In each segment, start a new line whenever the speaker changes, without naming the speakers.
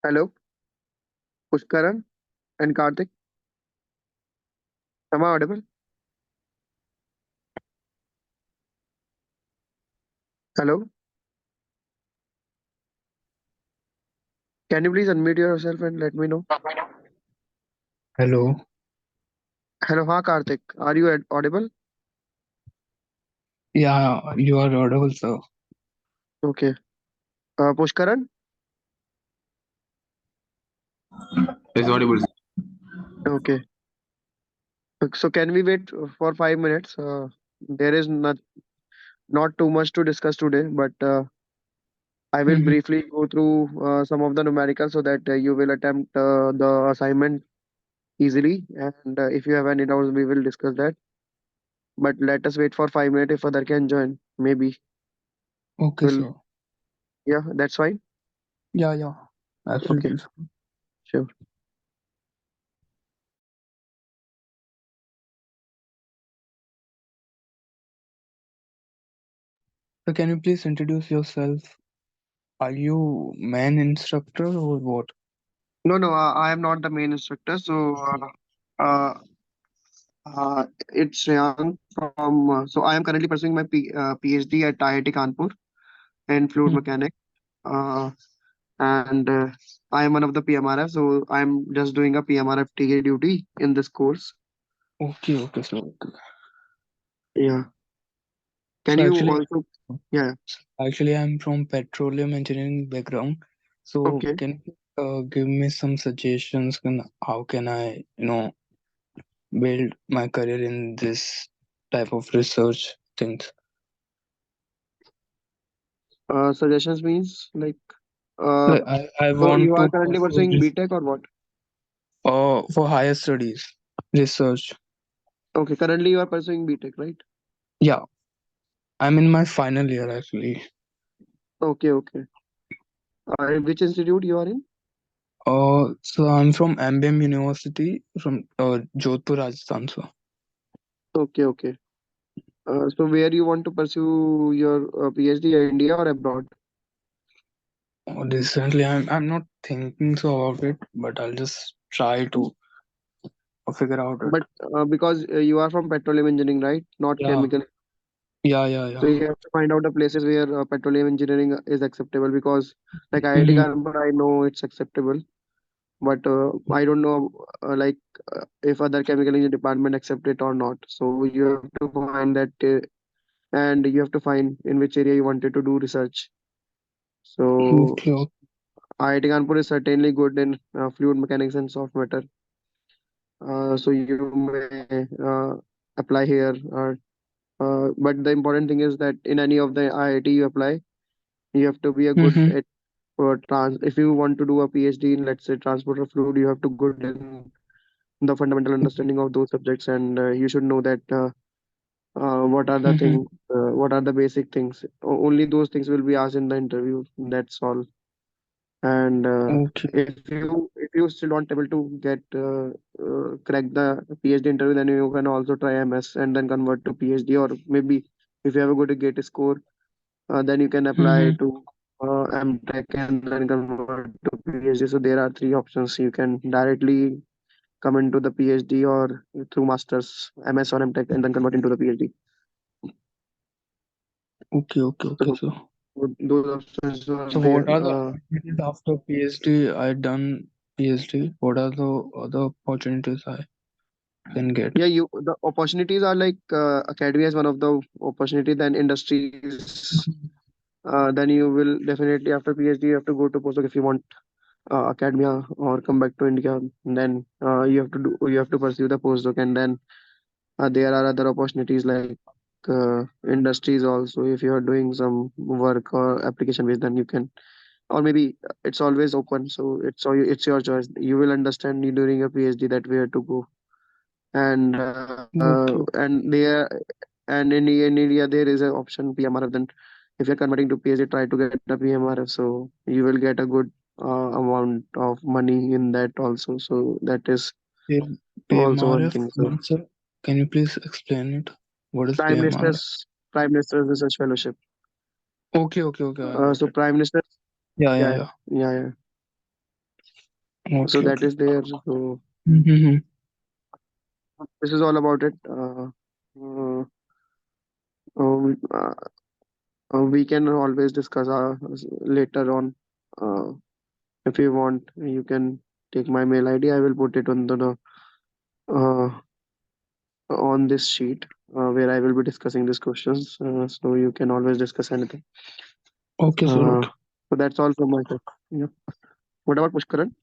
Hello, Pushkaran and Karthik. Am I audible? Hello, can you please unmute yourself and let me know?
Hello.
Hello, हाँ Karthik. Are you audible?
Yeah, you are audible, sir.
Okay. Pushkaran?
Is audible.
Okay. So can we wait for 5 minutes? There is not too much to discuss today, but I will
Mm-hmm.
briefly go through some of the numericals so that you will attempt the assignment easily. And if you have any doubts, we will discuss that. But let us wait for 5 minutes if other can join. Maybe
Okay,
will
sir.
yeah, that's fine.
Yeah, yeah.
Okay,
Absolutely, sir.
sure.
So can you please introduce yourself? Are you main instructor or what?
No, no, I am not the main instructor. It's Ryan from. So I am currently pursuing my PhD at IIT Kanpur in fluid
Mhm.
mechanics. Uh, and I am one of the PMRF. So I'm just doing a PMRF TA duty in this course.
Okay, okay, sir. Okay.
Yeah. Can
So
you
actually,
also? Yeah.
actually, I'm from petroleum engineering background. So
Okay.
can you give me some suggestions on how can I, build my career in this type of research things?
Suggestions means like. Uh,
Like I
so you
want
are
to
currently
pursue
pursuing
this
BTech or what?
for higher studies, research.
Okay. Currently you are pursuing BTech, right?
Yeah, I'm in my final year actually.
Okay. Okay. In which institute you are in?
So I'm from MBM University from Jodhpur, Rajasthan. So
Okay. Okay. So where you want to pursue your PhD, India or abroad?
recently, I'm not thinking so about it, but I'll just try to figure out it.
But because you are from petroleum engineering, right? Not
Yeah,
chemical.
yeah, yeah,
So
yeah.
you have to find out the places where petroleum engineering is acceptable. Because like IIT
Mm-hmm,
Kanpur, I know it's acceptable, but I don't know if other chemical engineering department accept it or not. So you have to find that, and you have to find in which area you wanted to do research. So
okay, okay.
IIT Kanpur is certainly good in fluid mechanics and soft matter. So you may apply here. But the important thing is that in any of the IIT you apply, you have to be a good
Mm-hmm,
at If you want to do a PhD in, let's say, transport of fluid, you have to good in the fundamental understanding of those subjects, and you should know that what are the
mm-hmm.
things, what are the basic things. Only those things will be asked in the interview. That's all. And
Okay,
if you still don't able to get crack the PhD interview, then you can also try MS and then convert to PhD, or maybe if you have a good GATE score, then you can apply
mm-hmm.
to MTech and then convert to PhD. So there are three options. You can directly come into the PhD or through masters, MS or MTech, and then convert into the PhD.
Okay, okay, okay.
So
So
those options are
so
there.
what are the opportunities after PhD? I done PhD. What are the other opportunities I can get?
Yeah, you the opportunities are like academia is one of the opportunity. Then industries.
Mhm.
Then you will definitely after PhD you have to go to postdoc if you want academia or come back to India. Then you have to pursue the postdoc, and then there are other opportunities like industries also. If you are doing some work or application based, then you can, or maybe it's always open. So it's your choice. You will understand during your PhD that where to go, and
Okay,
and in India there is an option PMRF. Then if you're converting to PhD, try to get a PMRF. So you will get a good amount of money in that also. So that is also one
PMRF
thing. So
means, sir, can you please explain it? What is
Prime
PMRF?
Minister's Prime Minister's Research Fellowship.
Okay, okay, okay, I got
So
it.
Prime Minister,
Yeah, yeah,
yeah,
yeah.
yeah, yeah. So
Okay,
that
okay.
is there. So
Mm-hmm.
this is all about it. Uh, we, we can always discuss later on. Uh, if you want, you can take my mail ID. I will put it on the uh, on this sheet where I will be discussing these questions. So you can always discuss anything.
Okay, sir.
Uh,
Okay.
so that's all from my side. Yeah. What about Pushkaran?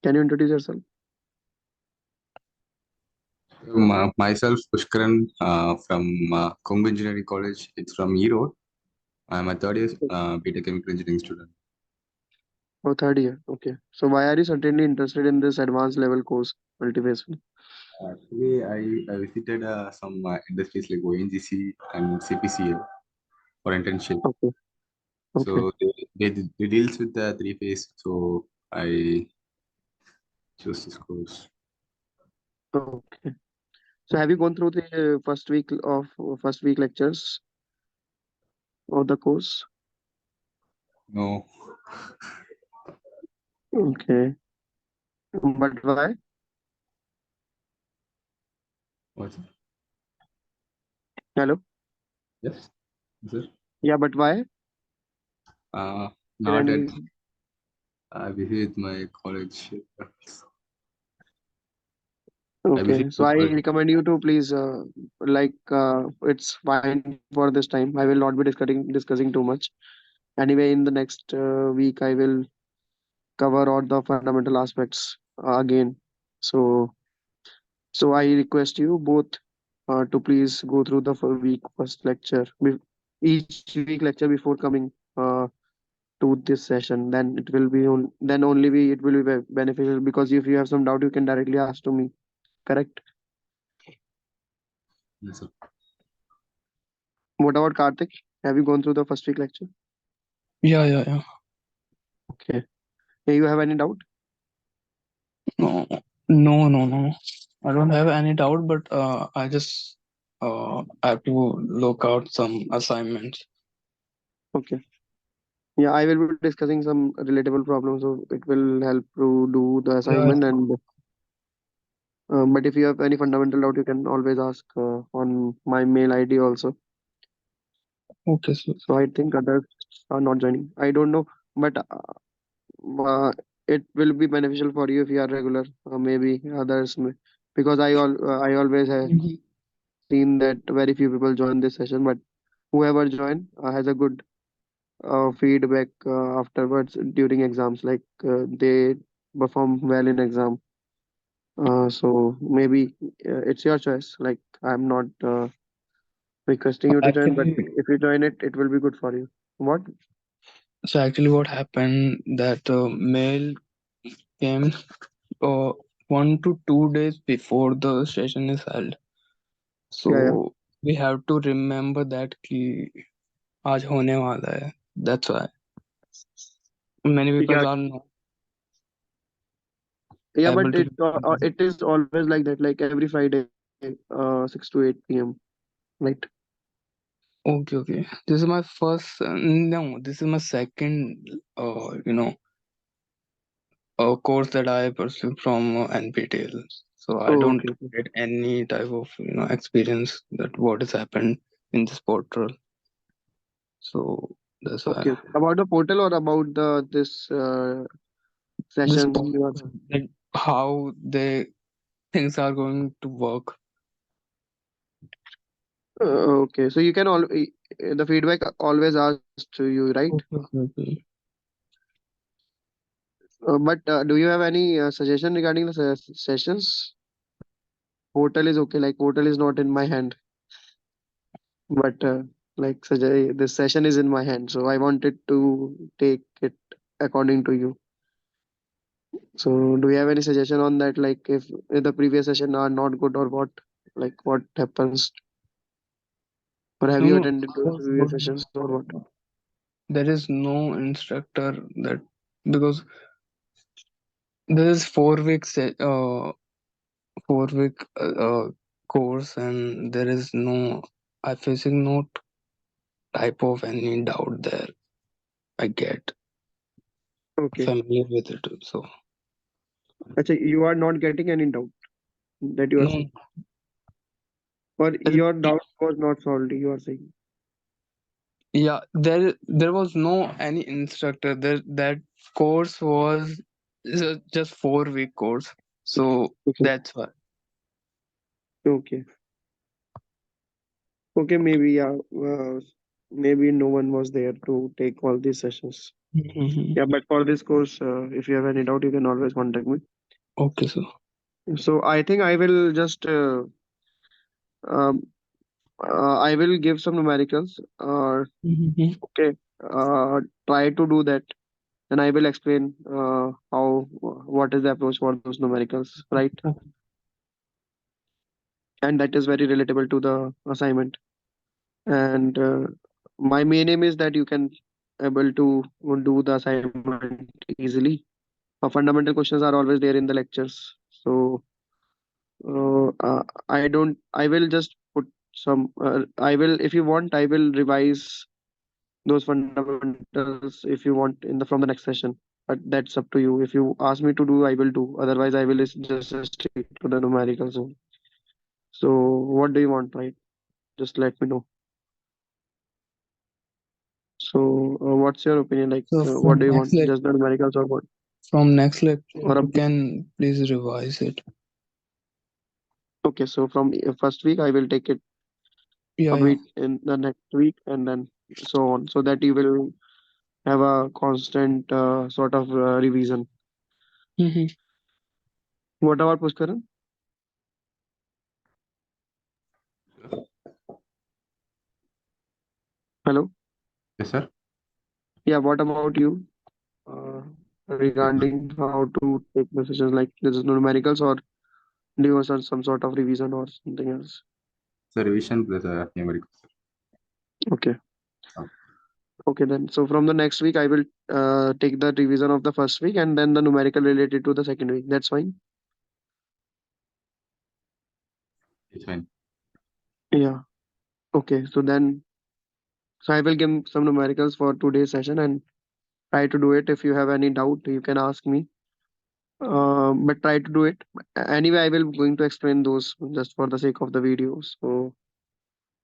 Can you introduce yourself?
Myself, Pushkaran, from Kongu Engineering College. It's from Erode. I'm a third year BTech Chemical Engineering student.
Oh, third year. Okay. So why are you certainly interested in this advanced level course, Multiphase?
Actually, I visited some industries like ONGC and CPCL for internship.
Okay. Okay.
So they deals with the three phase. So I chose this course.
Okay. So have you gone through the first week lectures of the course?
No,
Okay. But why?
what's
Hello?
yes, sir.
Yeah, but why?
Uh,
Is there
Not
any
at
reason?
busy with my college. I busy
Okay. So
with
I
college.
recommend you to please it's fine for this time. I will not be discussing too much. Anyway, in the next week I will cover all the fundamental aspects again. So I request you both to please go through the first lecture, each week lecture before coming to this session. Then it will be then only it will be beneficial, because if you have some doubt, you can directly ask to me. Correct.
Yes, sir.
What about Karthik? Have you gone through the first week lecture?
Yeah, yeah, yeah.
Okay. Do you have any doubt?
No, no, no, no. I don't have any doubt, but I just have to look out some assignments.
Okay. Yeah, I will be discussing some relatable problems, so it will help to do the
Yeah.
assignment. And but if you have any fundamental doubt, you can always ask on my mail ID also.
Okay, so
So I think others are not joining. I don't know, but it will be beneficial for you if you are regular. Maybe others may, because I always have
Mhm.
seen that very few people join this session, but whoever join has a good feedback afterwards during exams. Like they perform well in exam. So maybe it's your choice. Like I'm not requesting you to join, but
actually,
if you join it, it will be good for you. What?
what happened that mail came uh, 1 to 2 days before the session is held.
Yeah, yeah,
So we have to remember that कि आज होने वाला है. That's why many
yeah,
people are not
yeah.
able
But
to.
it is always like that. Like every Friday, 6 to 8 p.m. Right?
Okay, okay. This is my first. No, this is my second. Course that I pursued from NPTEL. So I
Oh,
don't
okay, okay.
get any type of experience that what has happened in this portal. So that's
Okay,
why
okay. About the portal or about the this
this
sessions
portal,
you are.
that how the things are going to work.
Okay, so you can the feedback always asked to you, right?
Okay, okay, okay.
But do you have any suggestion regarding the sessions? Portal is okay. Like portal is not in my hand, but like this session is in my hand, so I wanted to take it according to you. So do you have any suggestion on that? Like if the previous session are not good or what? Like what happens? Or have
No,
you
no.
attended those previous sessions or what?
There is no instructor that because there is 4 weeks 4 week course and there is no I facing no type of any doubt there I get.
Okay.
familiar with it. So
Actually, you are not getting any doubt that you are
no,
saying, or
it-
your doubt was not solved. You are saying.
yeah, there was no any instructor. There that course was just 4 week course. So
Okay.
that's why.
Okay. Okay. Maybe yeah. Maybe no one was there to take all these sessions.
Mhm.
Yeah, but for this course, if you have any doubt, you can always contact me.
Okay, so.
So I think I will just um, I will give some numericals.
Mhm.
Okay. Try to do that, and I will explain how what is the approach for those numericals, right? And that is very relatable to the assignment. And my main aim is that you can able to do the assignment easily. Fundamental questions are always there in the lectures, so I don't. I will just put some. I will, if you want, I will revise those fundamentals if you want in the from the next session. But that's up to you. If you ask me to do, I will do. Otherwise, I will just stick to the numericals only. So, what do you want, right? Just let me know. So, what's your opinion? Like,
So
what do you want? Just the numericals or what?
from next lecture,
Or a,
you can please revise it.
okay, so from first week, I will take it
Yeah,
a
yeah.
bit in the next week, and then so on, so that you will have a constant sort of revision.
Mhm.
What about Pushkaran? Hello.
Yes, sir.
Yeah. What about you? Regarding how to take decisions, like this is numericals, or do you want some sort of revision or something else?
So revision plus numerical.
Okay.
Oh,
Okay, then. So from the next week, I will take the revision of the first week and then the numerical related to the second week. That's fine.
it's fine.
Yeah. Okay. So I will give some numericals for today's session and try to do it. If you have any doubt, you can ask me. But try to do it. Anyway, I will going to explain those just for the sake of the video. So,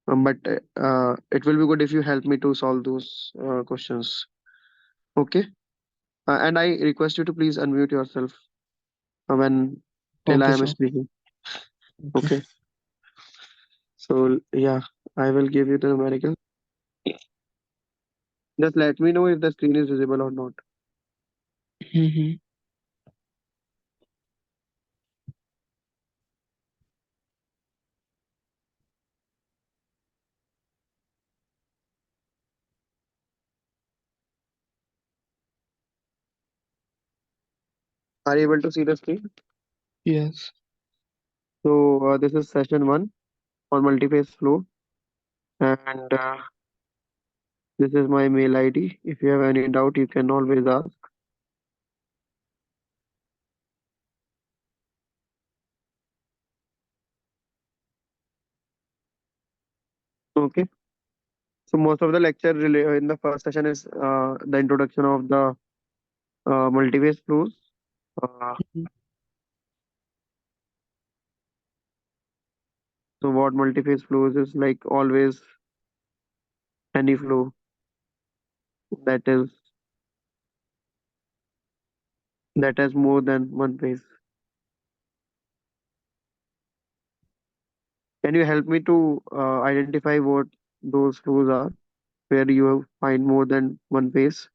but it will be good if you help me to solve those questions. Okay. And I request you to please unmute yourself when till I
Okay,
am
so.
speaking.
Okay.
Okay. So yeah, I will give you the numerical. Just let me know if the screen is visible or not.
Mhm.
Are you able to see the screen?
Yes.
So this is session one for multiphase flow, and this is my mail ID. If you have any doubt, you can always ask. Okay. So most of the lecture in the first session is the introduction of the multiphase flows. Uh,
Mhm.
so what multiphase flows is like always any flow that is that has more than one phase. Can you help me to identify what those flows are where you find more than one phase?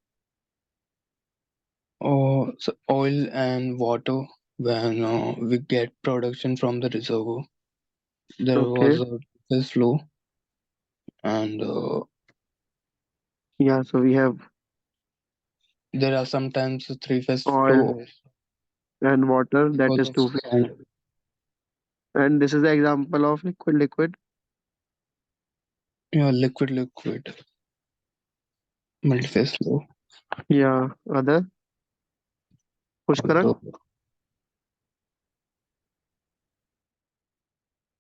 Or so oil and water when we get production from the reservoir. There
Okay.
was a phase flow, and
Yeah. So we have
there are sometimes a three-phase flow
oil
also
and water that
because
is
of
two phase.
sand.
And this is the example of liquid.
Yeah, liquid multi-phase flow.
Yeah. Other Pushkaran.
Although,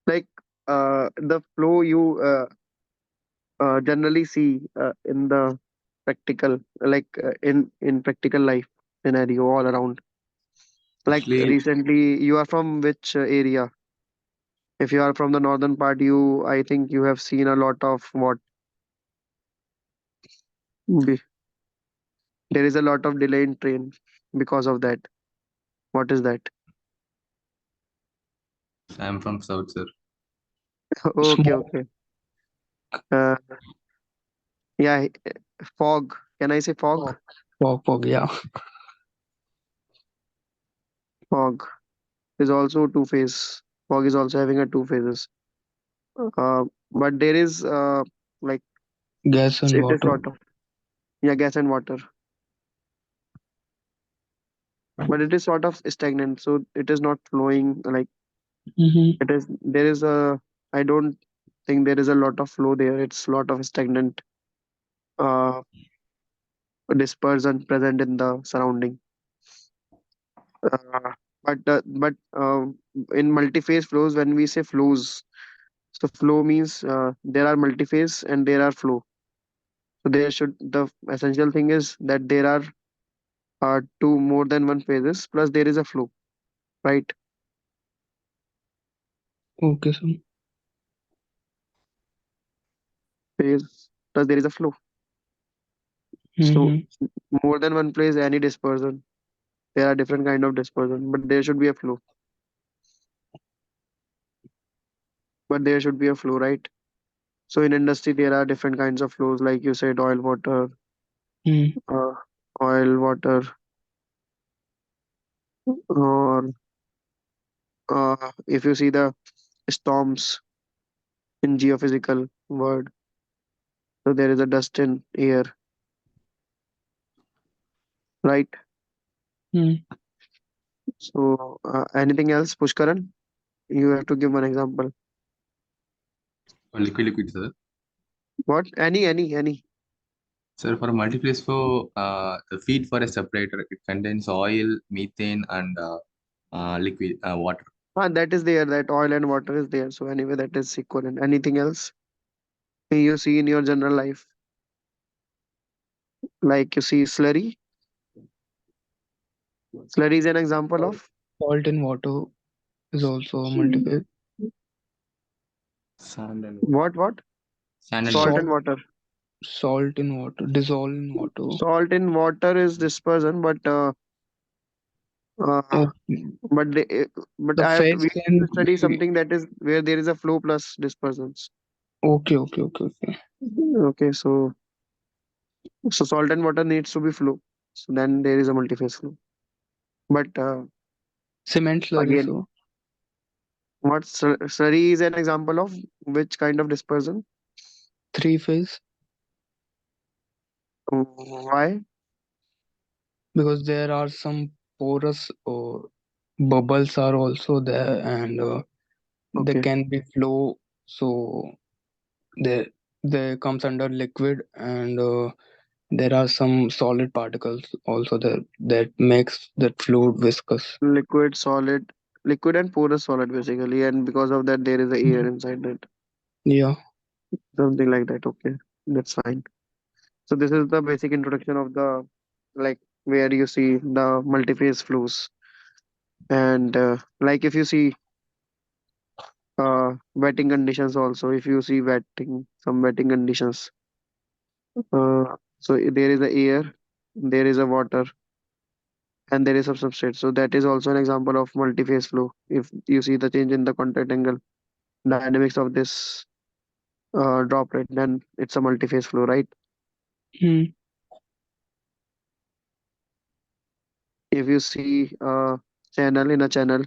Like the flow you generally see in the practical, like in practical life. scenario all around. Like
Actually,
recently, you are from which area? If you are from the northern part, you I think you have seen a lot of what be- there is a lot of delay in train because of that. What is that?
I'm from South, sir.
Okay,
Small.
okay. Uh, yeah, fog. Can I say fog?
Fog, yeah.
Fog is also two phase. Fog is also having a two phases. Uh, but there is like
Gas and
it is
water.
sort of yeah, gas and water, but it is sort of stagnant, so it is not flowing. Like
Mm-hmm.
it is, there is a. I don't think there is a lot of flow there. It's lot of stagnant uh dispersion present in the surrounding. But in multi-phase flows, when we say flows, so flow means there are multi-phase and there are flow. So there should the essential thing is that there are two more than one phases plus there is a flow, right?
Okay, so.
Phase plus there is a flow. So
Mm-hmm.
more than one place any dispersion. There are different kind of dispersion, but there should be a flow. But there should be a flow, right? So in industry there are different kinds of flows, like you said,
Mm.
uh, oil, water, or if you see the storms in geophysical world, so there is a dust in air, right?
Mm.
So anything else, Pushkaran? You have to give one example.
Liquid, sir.
What? Any.
Sir, for multiphase flow, the feed for a separator, it contains oil, methane, and liquid water.
That is there. That oil and water is there. So anyway, that is equivalent. Anything else you see in your general life? Like you see slurry. Slurry is an example of
Salt in water is also a multiphase.
Sand and water.
what?
Sand and
Salt
water.
and
Salt,
water.
salt in water, dissolve in water.
Salt in water is dispersion, uh,
Oh,
but they, but
the
I have to
phase
we have
can
to study
be.
something that is where there is a flow plus dispersions.
Okay.
Okay, so salt and water needs to be flow. So then there is a multi-phase flow. But
Cement slurry,
again,
so
what slurry is an example of which kind of dispersion?
three phase,
Why?
because there are some porous or bubbles are also there, and they
Okay,
can be flow. So they they comes under liquid, and there are some solid particles also there that makes that fluid viscous.
liquid, solid, liquid and porous solid basically, and because of that there is a air
Mhm.
inside it,
Yeah.
something like that. Okay, that's fine. So this is the basic introduction of the like where you see the multi-phase flows, and like if you see wetting conditions also, if you see wetting, some wetting conditions, so there is a air, there is a water, and there is a substrate. So that is also an example of multi-phase flow. If you see the change in the contact angle dynamics of this droplet, then it's a multi-phase flow, right?
Mm.
If you see channel in a channel,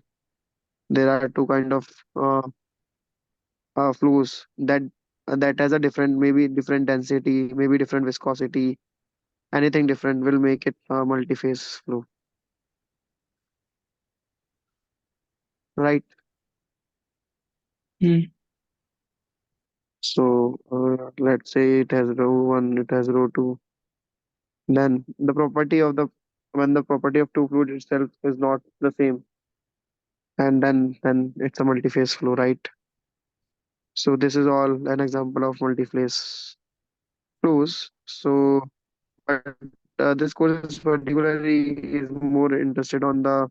there are two kind of uh, flows that has a different, maybe different density, maybe different viscosity. Anything different will make it a multi-phase flow, right?
Mm.
So let's say it has row one, it has row two. Then the property of the when the property of two fluid itself is not the same, and then it's a multi-phase flow, right? So this is all an example of multi-phase flows. So but this course is particularly is more interested on the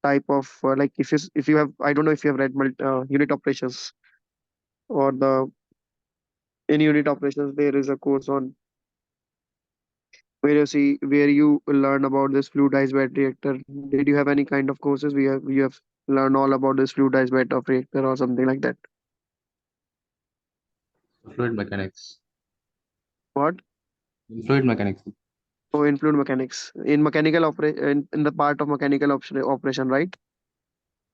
type of like if you have, I don't know if you have read unit operations or the in unit operations there is a course on where you learn about this fluidized bed reactor. Did you have any kind of courses we have you have learned all about this fluidized bed of reactor or something like that?
Fluid mechanics.
What?
Fluid mechanics.
Oh, in fluid mechanics, in mechanical in the part of mechanical operation, right?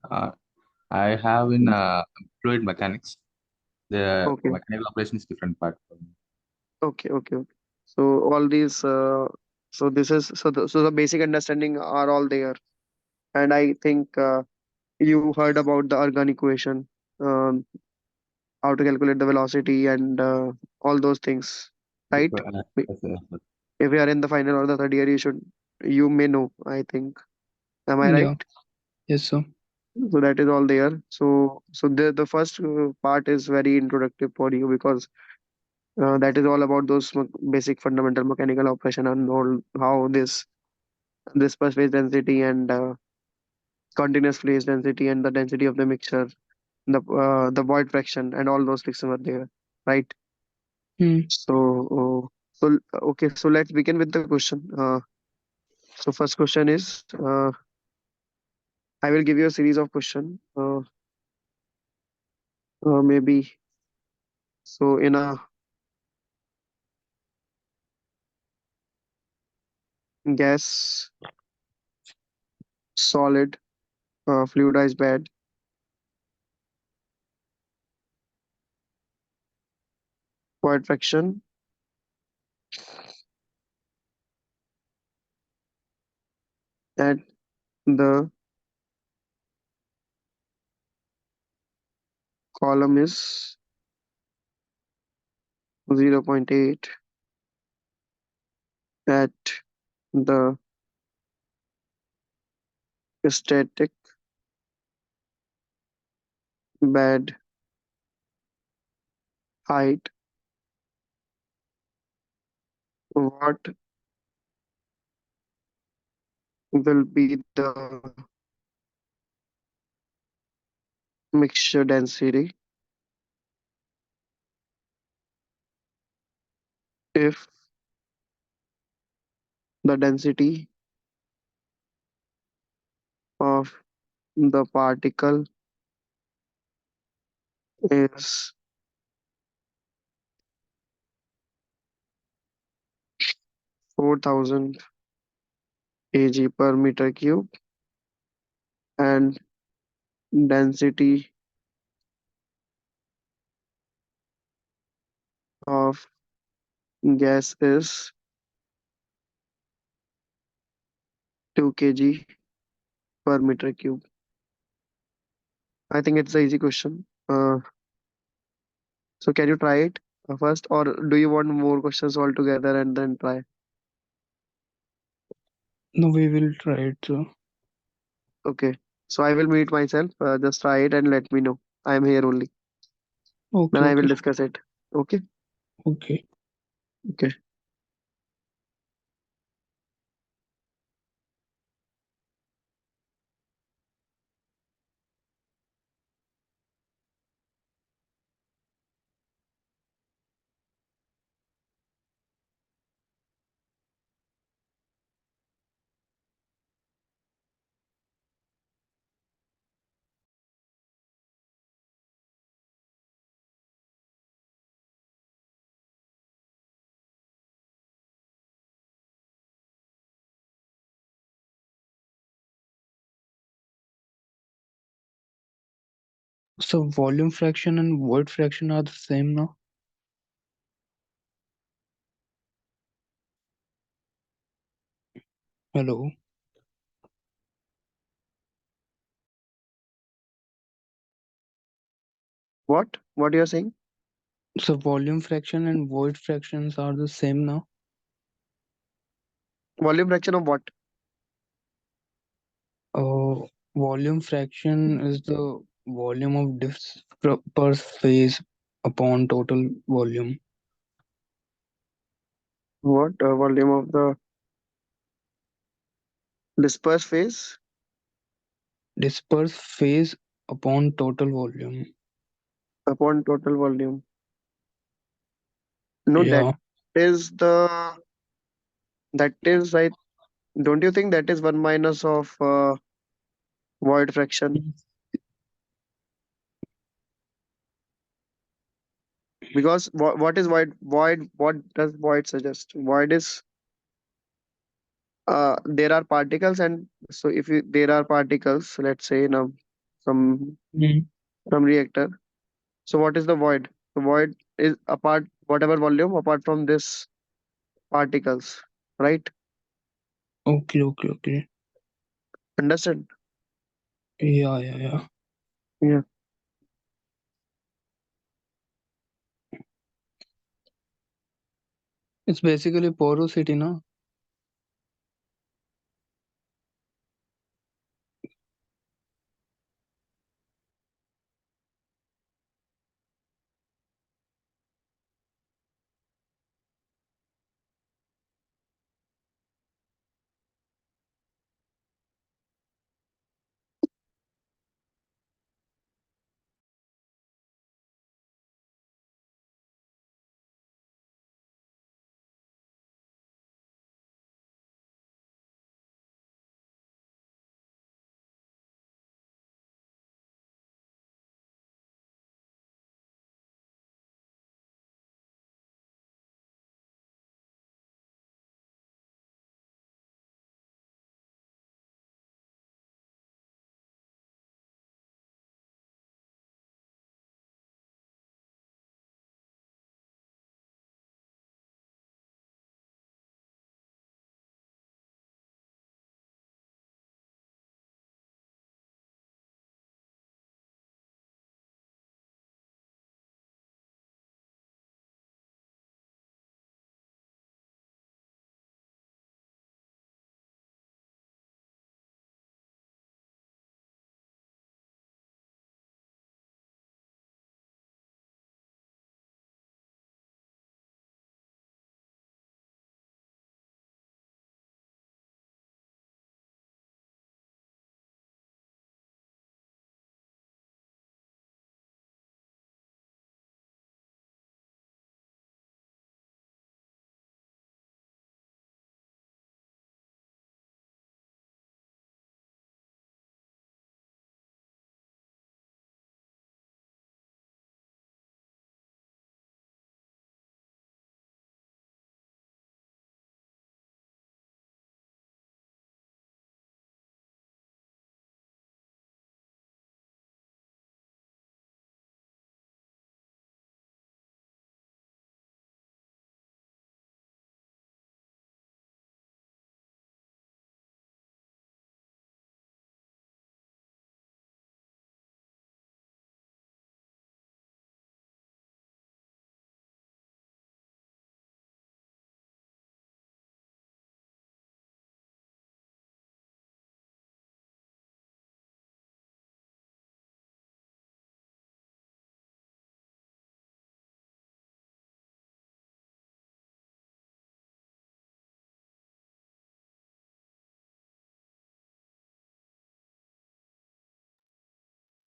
Uh, I have in fluid mechanics. The
Okay,
mechanical operation is different part.
okay. So all these, so this is so the basic understanding are all there, and I think you heard about the Ergun equation, um, how to calculate the velocity and all those things, right?
Yes, yes, yes.
If you are in the final or the third year, you may know. I think, am I right?
Yeah. Yes, sir.
So that is all there. So the first part is very introductive for you because that is all about those basic fundamental mechanical operation and all how this per phase density and continuous phase density and the density of the mixture, the void fraction and all those things were there, right?
Hmm.
So okay, so let's begin with the question. So first question is, I will give you a series of question. Maybe so in a gas, solid, fluidized bed, void fraction at the column is 0.8, at the static bed height, what will be the mixture density if the density of the particle is 4000 kg per meter cube and density of gas is 2 kg per meter cube? I think it's an easy question. So can you try it first, or do you want more questions altogether and then try?
No, we will try it, sir.
Okay. So I will mute myself. Just try it and let me know. I am here only. Then
Okay,
I will
okay,
discuss it. Okay.
okay.
Okay.
So volume fraction and void fraction are the same now? Hello.
What? What you are saying?
So volume fraction and void fractions are the same now?
Volume fraction of what?
Uh, Volume fraction is the volume of per phase upon total volume.
What volume of the? Disperse phase
Disperse phase upon total volume.
upon total volume. No,
Yeah.
is the that is I don't you think that is one minus of void fraction? Because what is void? Void, what does void suggest? Void is there are particles, and so if there are particles, let's say now from
Mm.
from reactor. So what is the void? The void is apart whatever volume apart from this particles, right?
Okay, okay, okay.
Understand?
Yeah, yeah, yeah.
Yeah.
It's basically porosity, no?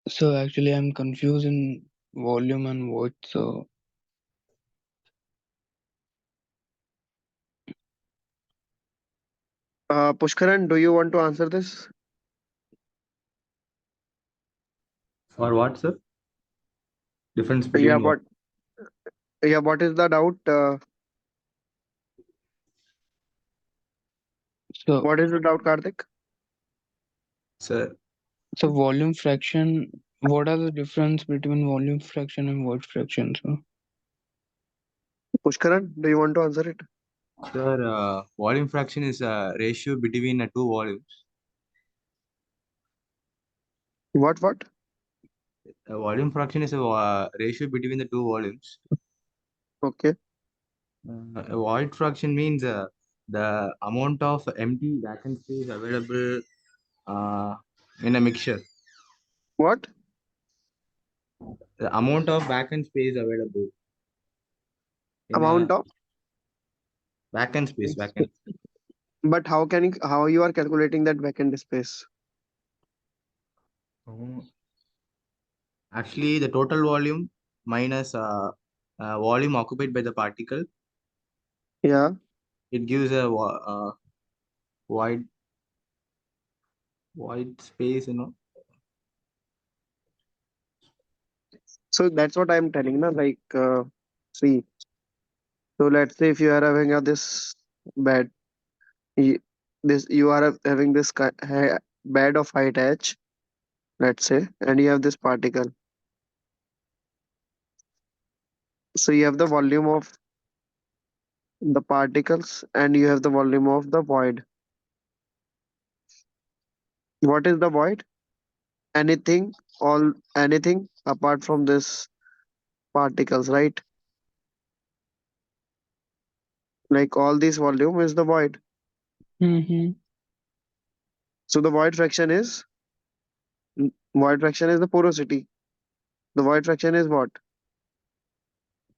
So actually, I'm confused in volume and void. So
Pushkaran, do you want to answer this?
For what, sir? Difference
Yeah,
between what?
what is the doubt?
so
What is the doubt, Karthik?
Sir,
so volume fraction. What are the difference between volume fraction and void fraction? So
Pushkaran, do you want to answer it?
volume fraction is a ratio between two volumes.
What?
Volume fraction is a ratio between the two volumes.
Okay.
A void fraction means the amount of empty vacant space available uh, in a mixture.
What?
The amount of vacant space available in a
Amount of
vacant space. Vacant.
But how you are calculating that vacant space?
So actually, the total volume minus volume occupied by the particle,
Yeah.
it gives a wide space, you know.
So that's what I'm telling, na. Like, see. So let's say if you are having this bed, you, this you are having this bed of height h, let's say, and you have this particle. So you have the volume of the particles and you have the volume of the void. What is the void? Anything, all anything apart from this particles, right? Like all this volume is the void.
Mm-hmm.
So the void fraction is the porosity. The void fraction is what?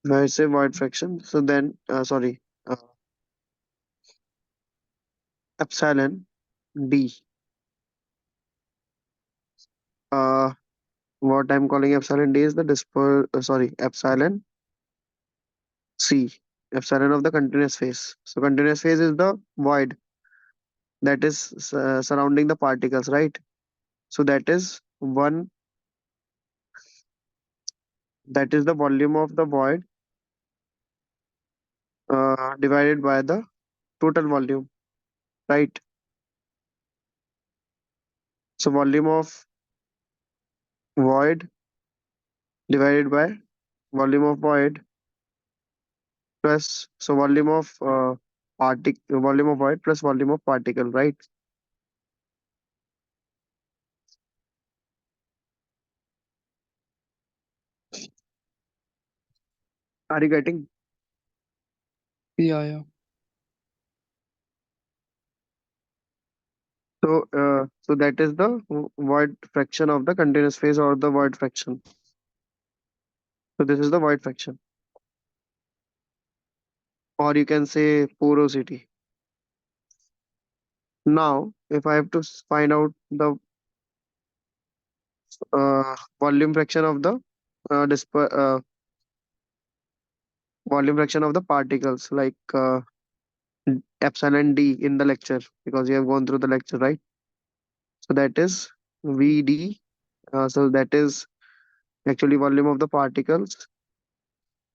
When I say void fraction, so then sorry, uh, epsilon d. Uh, what I'm calling epsilon d is the sorry, epsilon c, epsilon of the continuous phase. So continuous phase is the void that is surrounding the particles, right? So that is the volume of the void divided by the total volume, right? So volume of void divided by volume of void plus volume of void plus volume of particle, right? Are you getting?
Yeah, yeah.
So that is the void fraction of the continuous phase or the void fraction. So this is the void fraction, or you can say porosity. Now, if I have to find out the volume fraction of the volume fraction of the particles, like epsilon d in the lecture, because you have gone through the lecture, right? So that is Vd. So that is actually volume of the particles.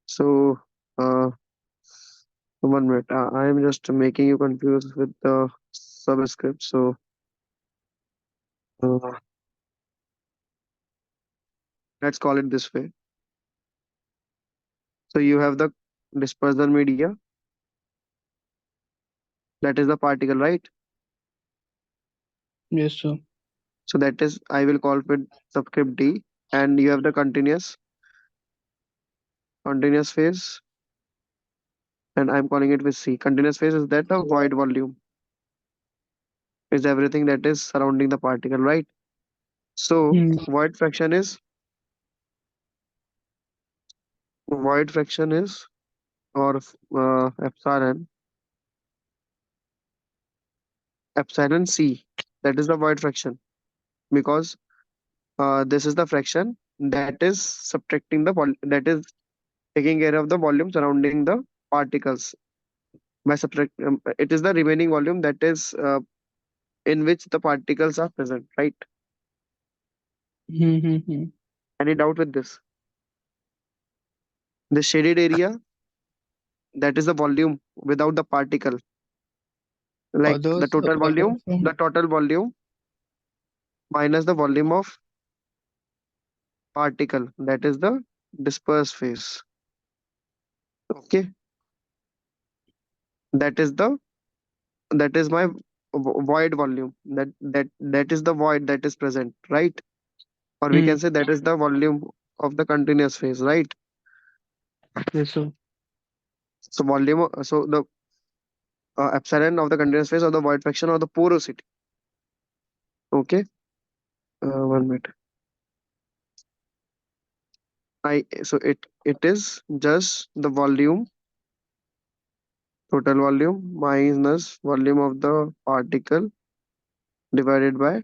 So uh, 1 minute. I am just making you confused with the subscript. So uh, let's call it this way. So you have the dispersion media, that is the particle, right?
Yes, sir.
So that is, I will call it subscript D, and you have the continuous phase, and I'm calling it with C. Continuous phase is that the void volume is everything that is surrounding the particle, right? So
Mm.
void fraction is or epsilon C. That is the void fraction because this is the fraction that is that is taking care of the volume surrounding the particles. It is the remaining volume that is in which the particles are present, right?
Mm-hmm.
Any doubt with this? The shaded area, that is the volume without the particle, like
Others, apart
the
from.
total volume minus the volume of particle, that is the dispersed phase. Okay, that is the that is my void volume. That is the void that is present, right? Or we can
Mm.
say that is the volume of the continuous phase, right?
Yes, sir.
So the epsilon of the continuous phase or the void fraction or the porosity. Okay, 1 minute. So it is just the volume Total volume minus volume of the particle divided by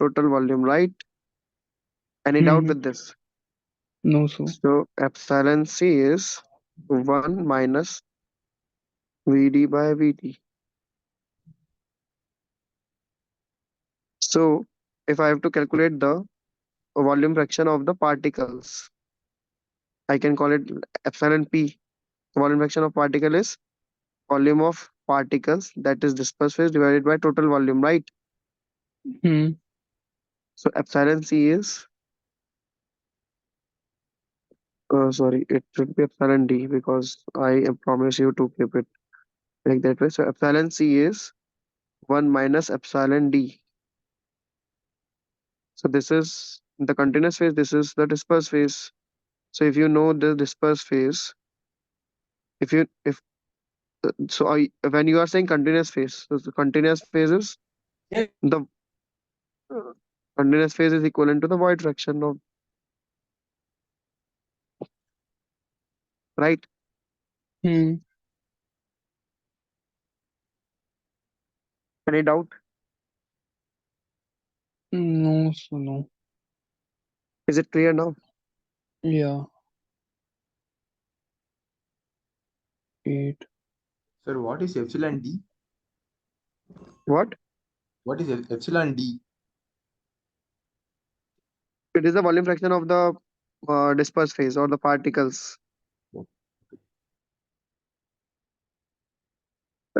total volume, right? Any doubt
Mm-hmm.
with this?
No, so.
So epsilon C is 1 minus Vd by Vt. So if I have to calculate the volume fraction of the particles, I can call it epsilon P. Volume fraction of particle is volume of particles, that is dispersed phase, divided by total volume, right?
Hmm.
So epsilon C is, sorry, it should be epsilon D because I promise you to keep it like that way. So epsilon C is 1 minus epsilon D. So this is the continuous phase, this is the dispersed phase. So if you know the dispersed phase, if so when you are saying continuous phase, so the continuous phase is the uh, continuous phase is equivalent to the void fraction of, right?
Hmm.
Any doubt?
No, so no.
Is it clear now?
Yeah. 8.
Sir, what is epsilon D?
What?
What is epsilon D?
It is the volume fraction of the dispersed phase or the particles.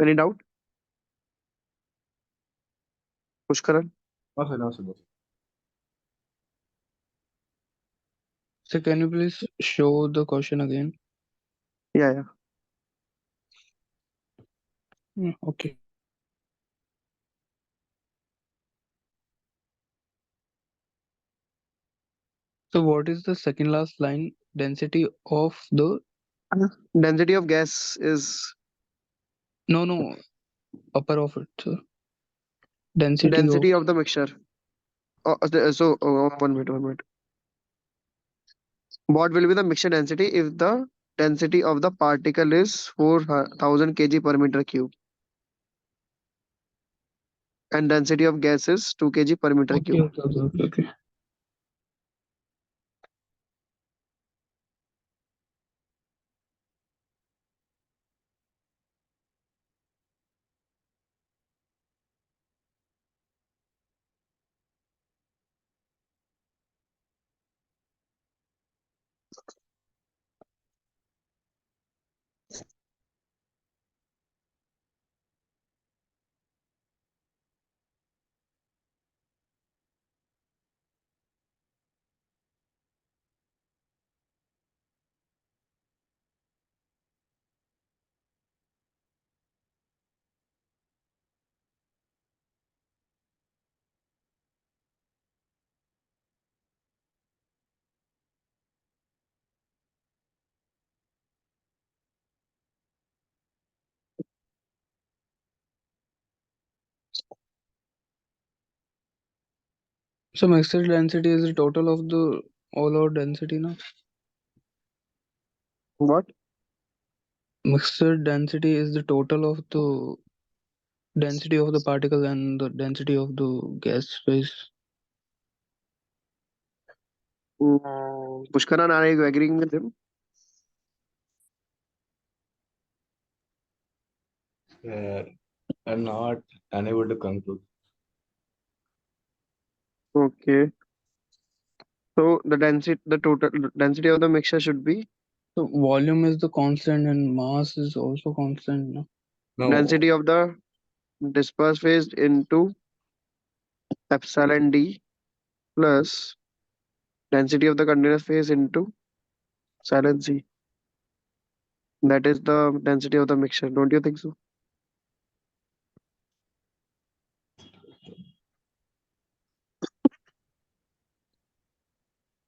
Any doubt? Pushkaran?
No, sir, no, sir. No, sir.
So can you please show the question again?
Yeah.
Okay. So what is the second last line? Density of the
Density of gas is
no upper of it. So density of
density of the mixture. So 1 minute. What will be the mixture density if the density of the particle is 4000 kg per meter cube and density of gas is 2 kg per meter
okay,
cube?
okay. So mixed density is the total of the all out density now.
What?
Mixed density is the total of the density of the particle and the density of the gas phase.
Pushkaran, are you agreeing with him?
I'm not unable to conclude.
Okay. So the total density of the mixture should be
So volume is the constant and mass is also constant. No?
No,
density of the dispersed phase into epsilon D plus density of the continuous phase into epsilon C. That is the density of the mixture. Don't you think so?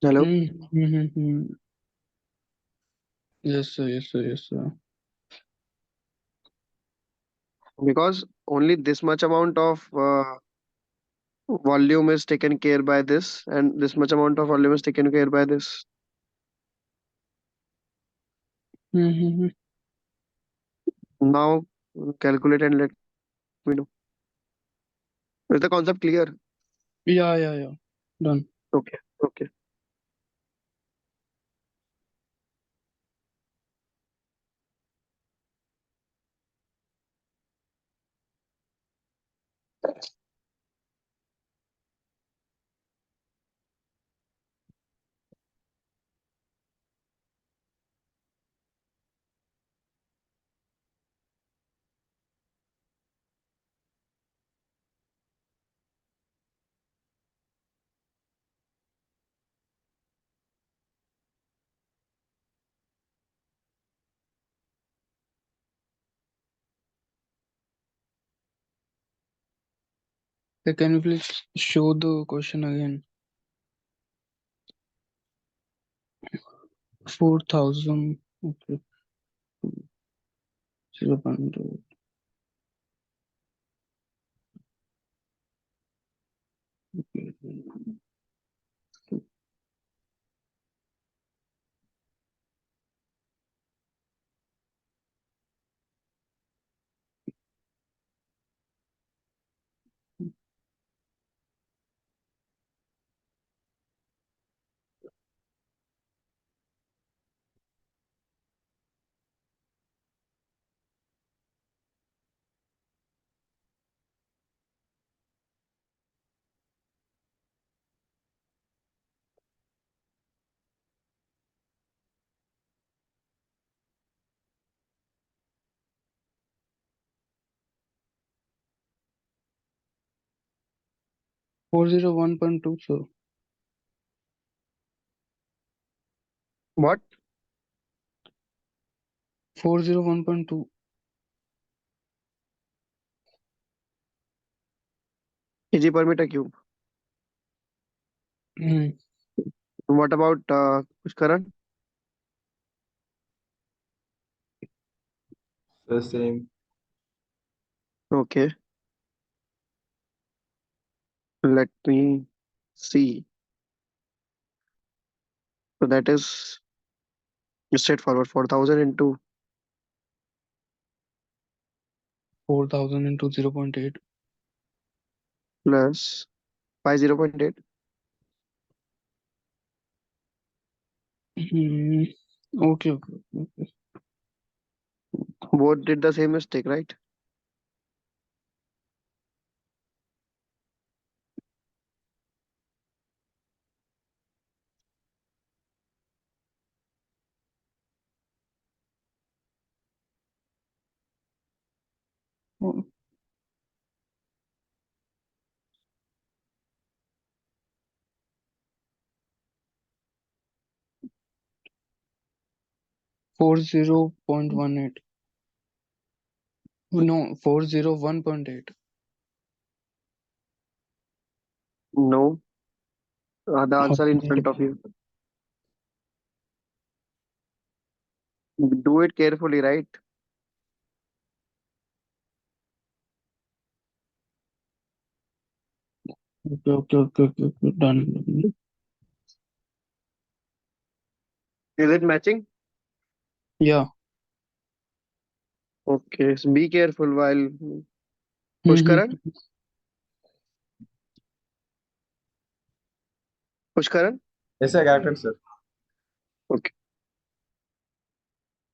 Hello?
Mm-hmm. Yes, sir. Yes, sir. Yes, sir.
Because only this much amount of volume is taken care by this, and this much amount of volume is taken care by this.
Mm-hmm.
Now calculate and let me know. Is the concept clear?
Yeah. Done.
Okay. Okay.
Can you please show the question again? 4,000. Okay. 0.2. Okay. 401.2, sir.
What?
401.2.
kg per meter cube.
Hmm.
What about Pushkaran?
The same.
Okay. Let me see. So that is straightforward. 4,000 into
4,000 into 0.8.
plus by 0.8.
Hmm. Okay.
Both did the same mistake, right?
Oh, 40.18. No, 401.8.
No. The answer in
Okay.
front of you. Do it carefully, right?
Okay. Done.
Is it matching?
Yeah.
Okay. So be careful while
Hmm.
Pushkaran. Pushkaran.
Yes, I got it, sir.
Okay.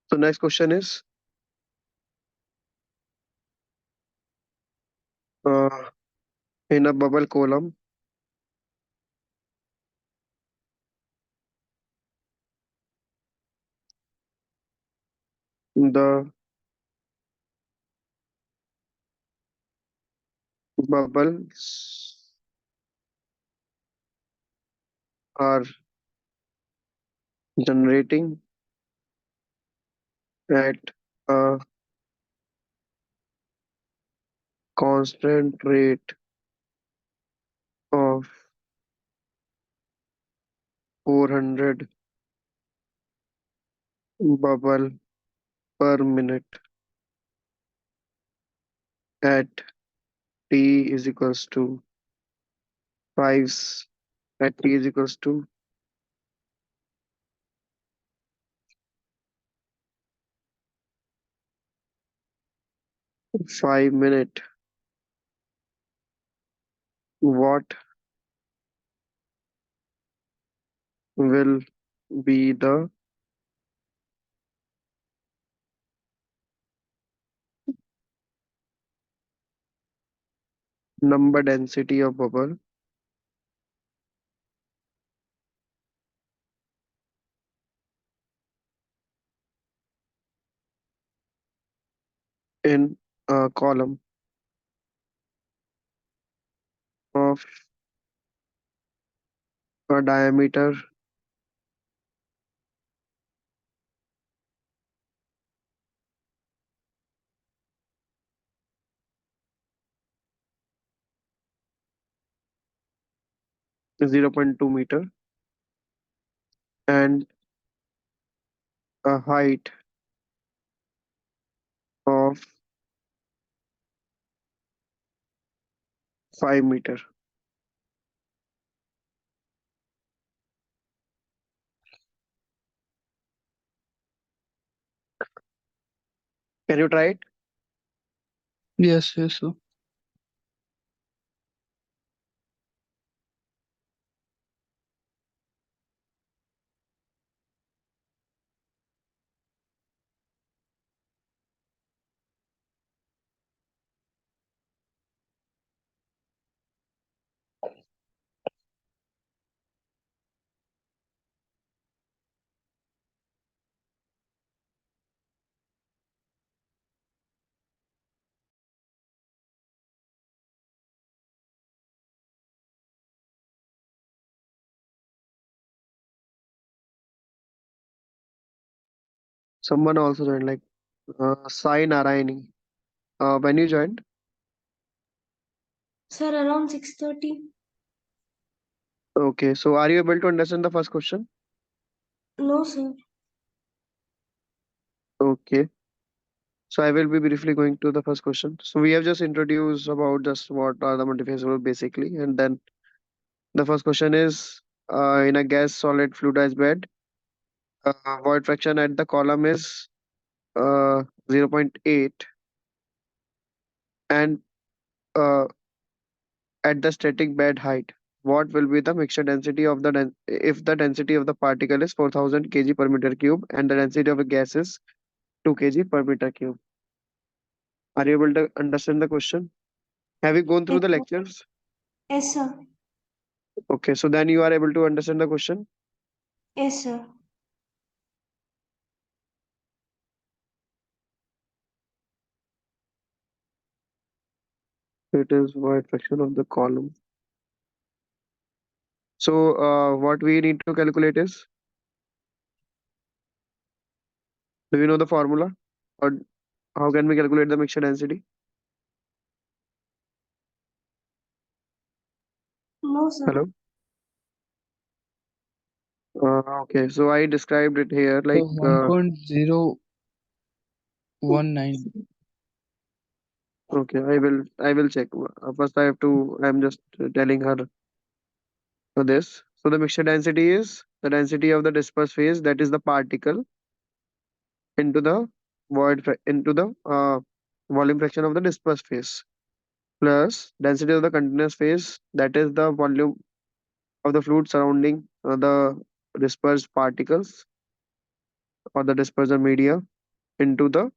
So next question is uh, in a bubble column, the bubbles are generating at a constant rate of 400 bubble per minute at t is equals to 5 at t is equals to 5 minutes. What will be the number density of bubble in a column of a diameter 0.2 meter and a height of 5 meter? Can you try it?
Yes, yes, sir.
Someone also joined, like Sai Narayani. When you joined?
Sir, around 6:30.
Okay, so are you able to understand the first question?
No, sir.
Okay, so I will be briefly going to the first question. So we have just introduced about just what are the multiphase rules basically, and then the first question is in a gas solid fluidized bed, void fraction at the column is uh, 0 0.8, and uh, at the static bed height, what will be the mixture density of the if the density of the particle is 4000 kg per meter cube and the density of a gas is 2 kg per meter cube? Are you able to understand the question? Have you gone through
Yes,
the
sir.
lectures?
Yes, sir.
Okay, so then you are able to understand the question.
Yes, sir.
It is void fraction of the column. So what we need to calculate is, do you know the formula? Or how can we calculate the mixture density?
No, sir.
Hello? Okay, so I described it here
So
like
1.019.
okay, I will check. First I have to, I'm just telling her this. So the mixture density is the density of the dispersed phase, that is the particle, into the into the volume fraction of the dispersed phase, plus density of the continuous phase, that is the volume of the fluid surrounding the dispersed particles or the disperser media, into the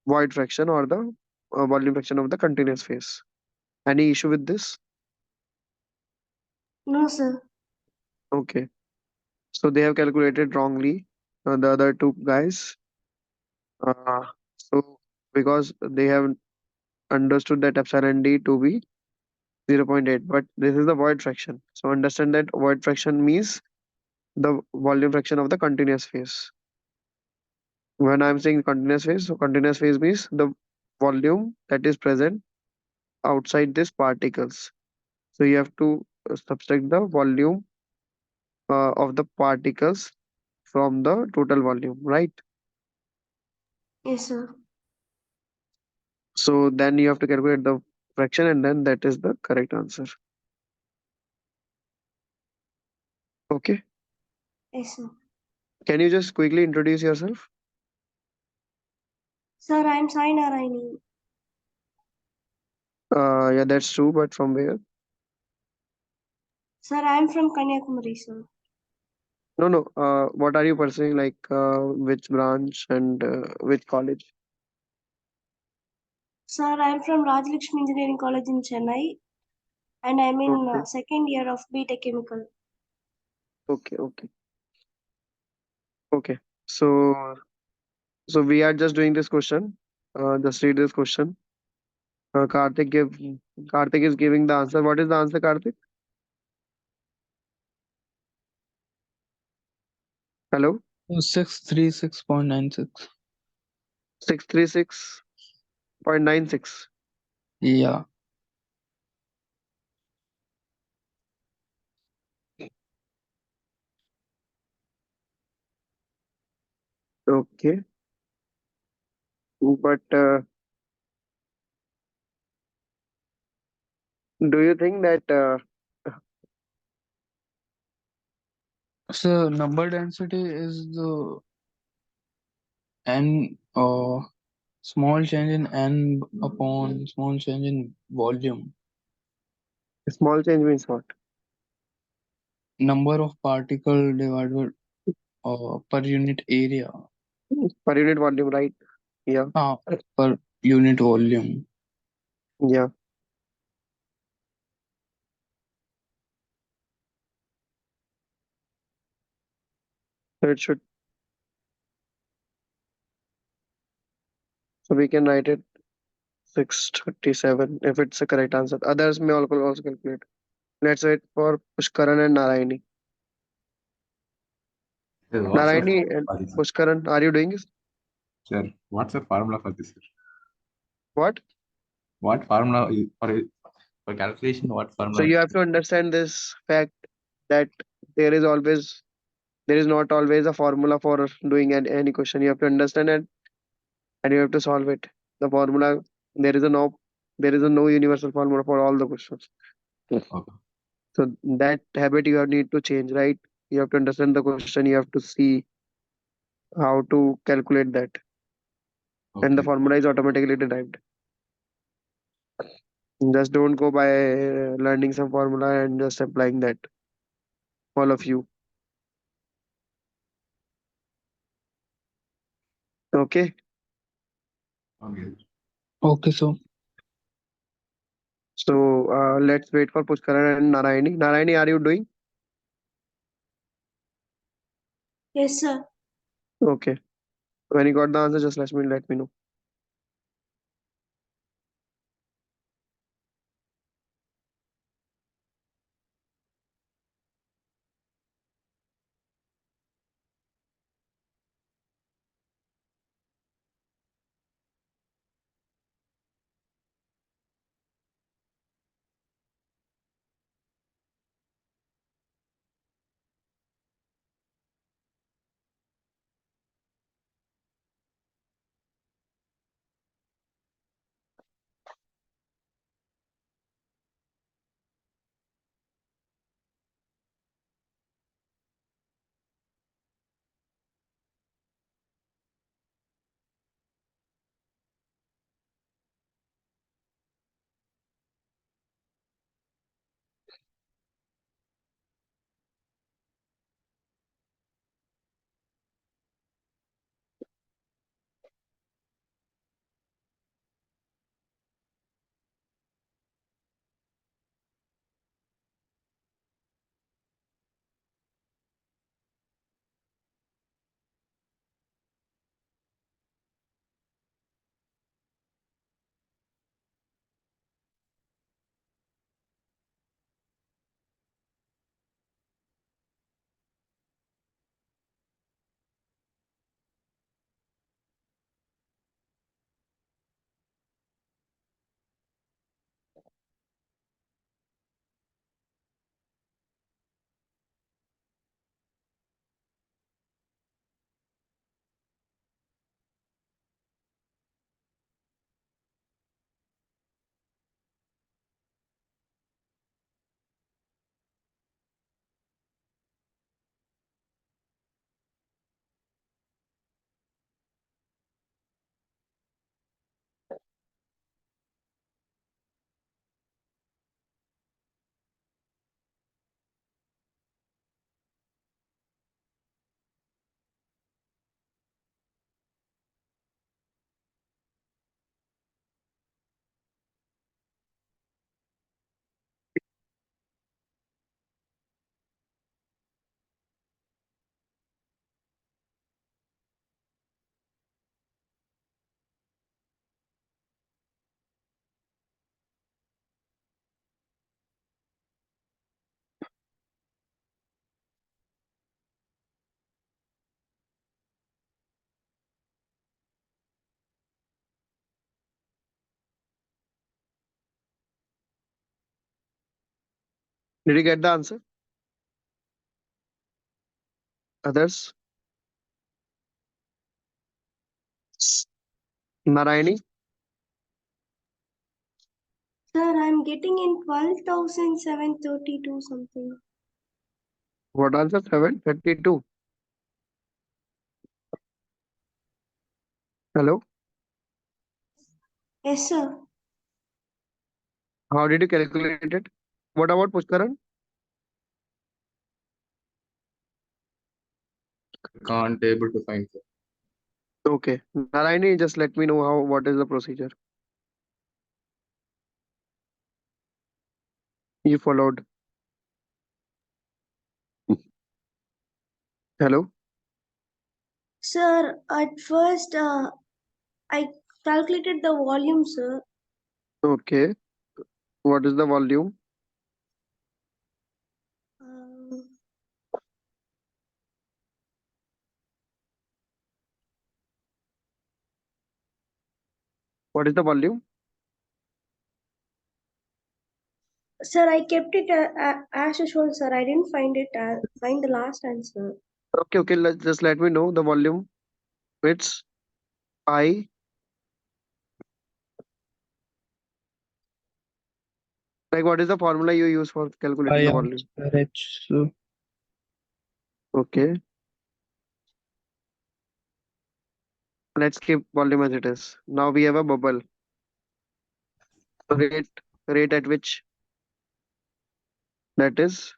void fraction or the volume fraction of the continuous phase. Any issue with this?
No, sir.
Okay. So they have calculated wrongly, the other two guys. So because they have understood that epsilon d to be 0 0.8, but this is the void fraction. So understand that void fraction means the volume fraction of the continuous phase. When I'm saying continuous phase, so continuous phase means the volume that is present outside these particles. So you have to subtract the volume of the particles from the total volume, right?
Yes, sir.
So then you have to calculate the fraction, and then that is the correct answer. Okay.
Yes, sir.
Can you just quickly introduce yourself?
Sir, I'm Sai Narayani.
Yeah, that's true, but from where?
Sir, I am from Kanyakumari, sir.
No, no. What are you pursuing? Like, which branch and which college?
Sir, I am from Rajalakshmi Engineering College in Chennai, and I'm in
Okay,
second year of BTech Chemical.
okay, okay, okay. So, so we are just doing this question. Just read this question. Karthik give. Karthik is giving the answer. What is the answer, Karthik? Hello.
636.96.
636.96.
Yeah.
Okay. But do you think that
So number density is the n small change in n upon small change in volume.
small change means what?
Number of particle divided per unit area.
Per unit volume, right? Yeah.
Ah, per unit volume.
Yeah. So it should. So we can write it 637 if it's a correct answer. Others may also calculate. Let's wait for Pushkaran and Narayani.
Sir, what's the
Narayani
formula
and
for this?
Pushkaran, are you doing this?
Sir, what's the formula for this? Sir?
What?
What formula for calculation? What
So
formula?
you have to understand this fact that there is always there is not always a formula for doing any question. You have to understand it and you have to solve it. The formula there is a no there is a no universal formula for all the questions.
Okay.
So that habit you have need to change, right? You have to understand the question. You have to see how to calculate that, and the
Okay.
formula is automatically derived. Just don't go by learning some formula and just applying that. All of you. Okay.
Okay.
Okay, so
So let's wait for Pushkaran and Narayani. Narayani, are you doing?
Yes, sir.
Okay. When you got the answer, just let me know. Did you get the answer? Others? Narayani?
Sir, I'm getting in 12,732 something.
What answer? 732. Hello?
Yes, sir.
How did you calculate it? What about Pushkaran?
Can't able to find it.
Okay. Narayani, just let me know what is the procedure you followed. Hello?
Sir, at first, I calculated the volume, sir.
Okay. What is the volume?
Uh,
What is the volume?
Sir, I kept it as usual, sir. I didn't find the last answer.
Okay. Just let me know the volume. It's I. Like, what is the formula you use for calculating the
I
volume?
square H. So
Okay. Let's keep volume as it is. Now we have a bubble. Rate at which that is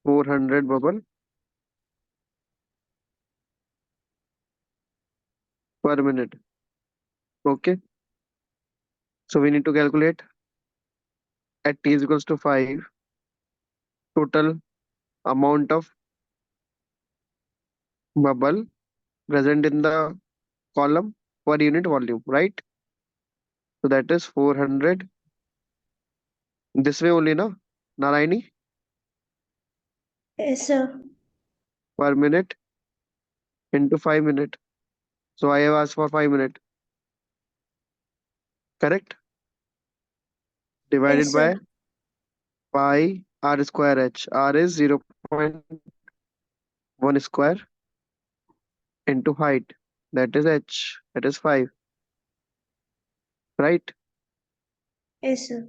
400 bubble per minute. Okay. So we need to calculate at t is equals to 5 total amount of bubble present in the column per unit volume, right? So that is 400 this way only, na? Narayani,
Yes, sir.
per minute into 5 minute. So I have asked for 5 minute, correct? Divided
Yes,
by
sir.
pi r square h. R is 0.1 square into height. That is h. That is 5, right?
Yes, sir.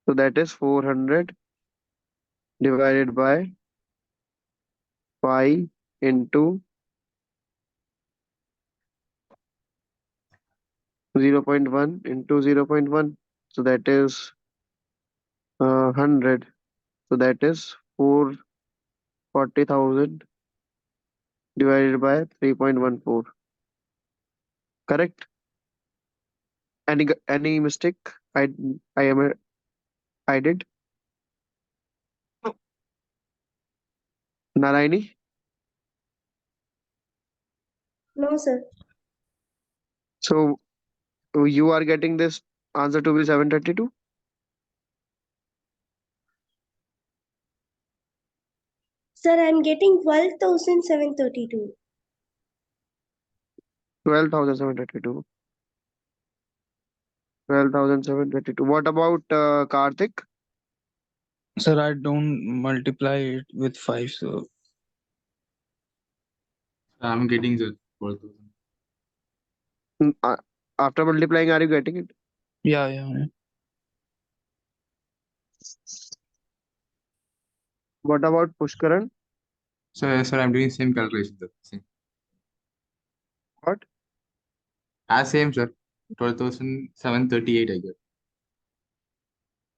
So that is 400 divided by pi into 0.1 into 0.1. So that is 100. So that is 440,000 divided by 3.14. Correct? Any mistake? I am I did. Narayani.
No, sir.
So you are getting this answer to be 732.
Sir, I'm getting 12,732.
12,732. 12,732. What about Karthik?
sir, I don't multiply it with 5. So
I'm getting the 4,000.
After multiplying, are you getting it?
yeah.
What about Pushkaran?
So, sir, I'm doing same calculation, sir. Same.
What?
Same, sir. 12,738, I get.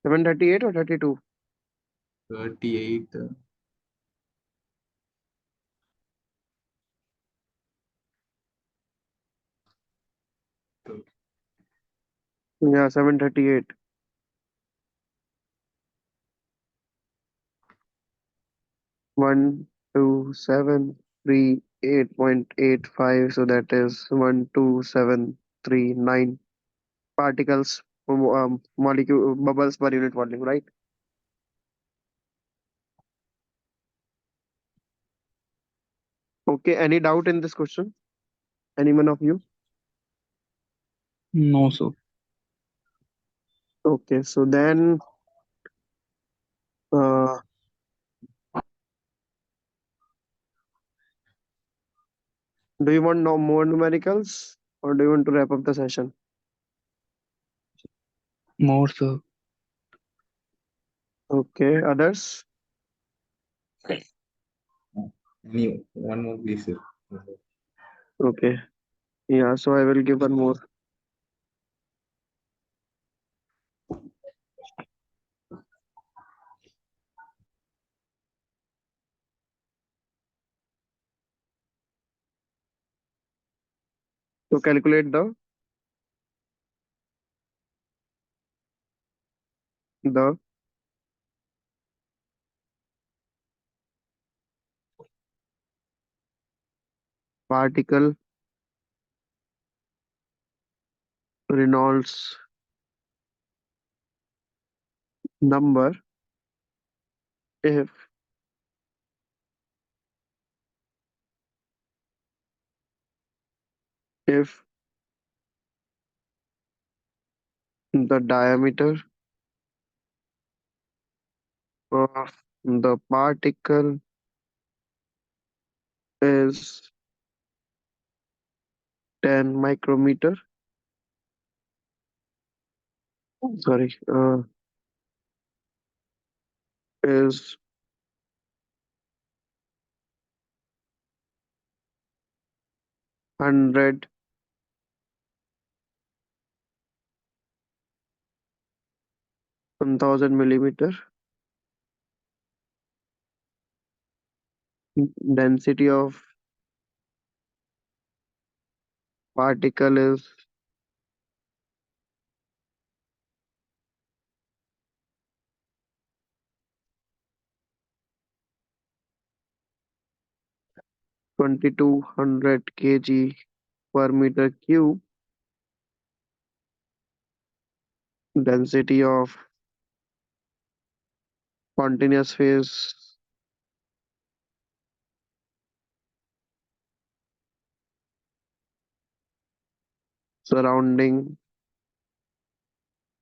738 or 32?
38.
Yeah, 738. 12738.85. So that is 12739 particles, molecule bubbles per unit volume, right? Okay. Any doubt in this question? Anyone of you?
No, sir.
Okay. So then Do you want no more numericals or do you want to wrap up the session?
More, sir.
Okay, others?
Any one more, please, sir.
Okay. Yeah, so I will give one more. So calculate the particle Reynolds number if if the diameter of the particle is 10 micrometer. Sorry, is 100 1000 millimeter. Density of particle is 2200 kg per meter cube. Density of continuous phase surrounding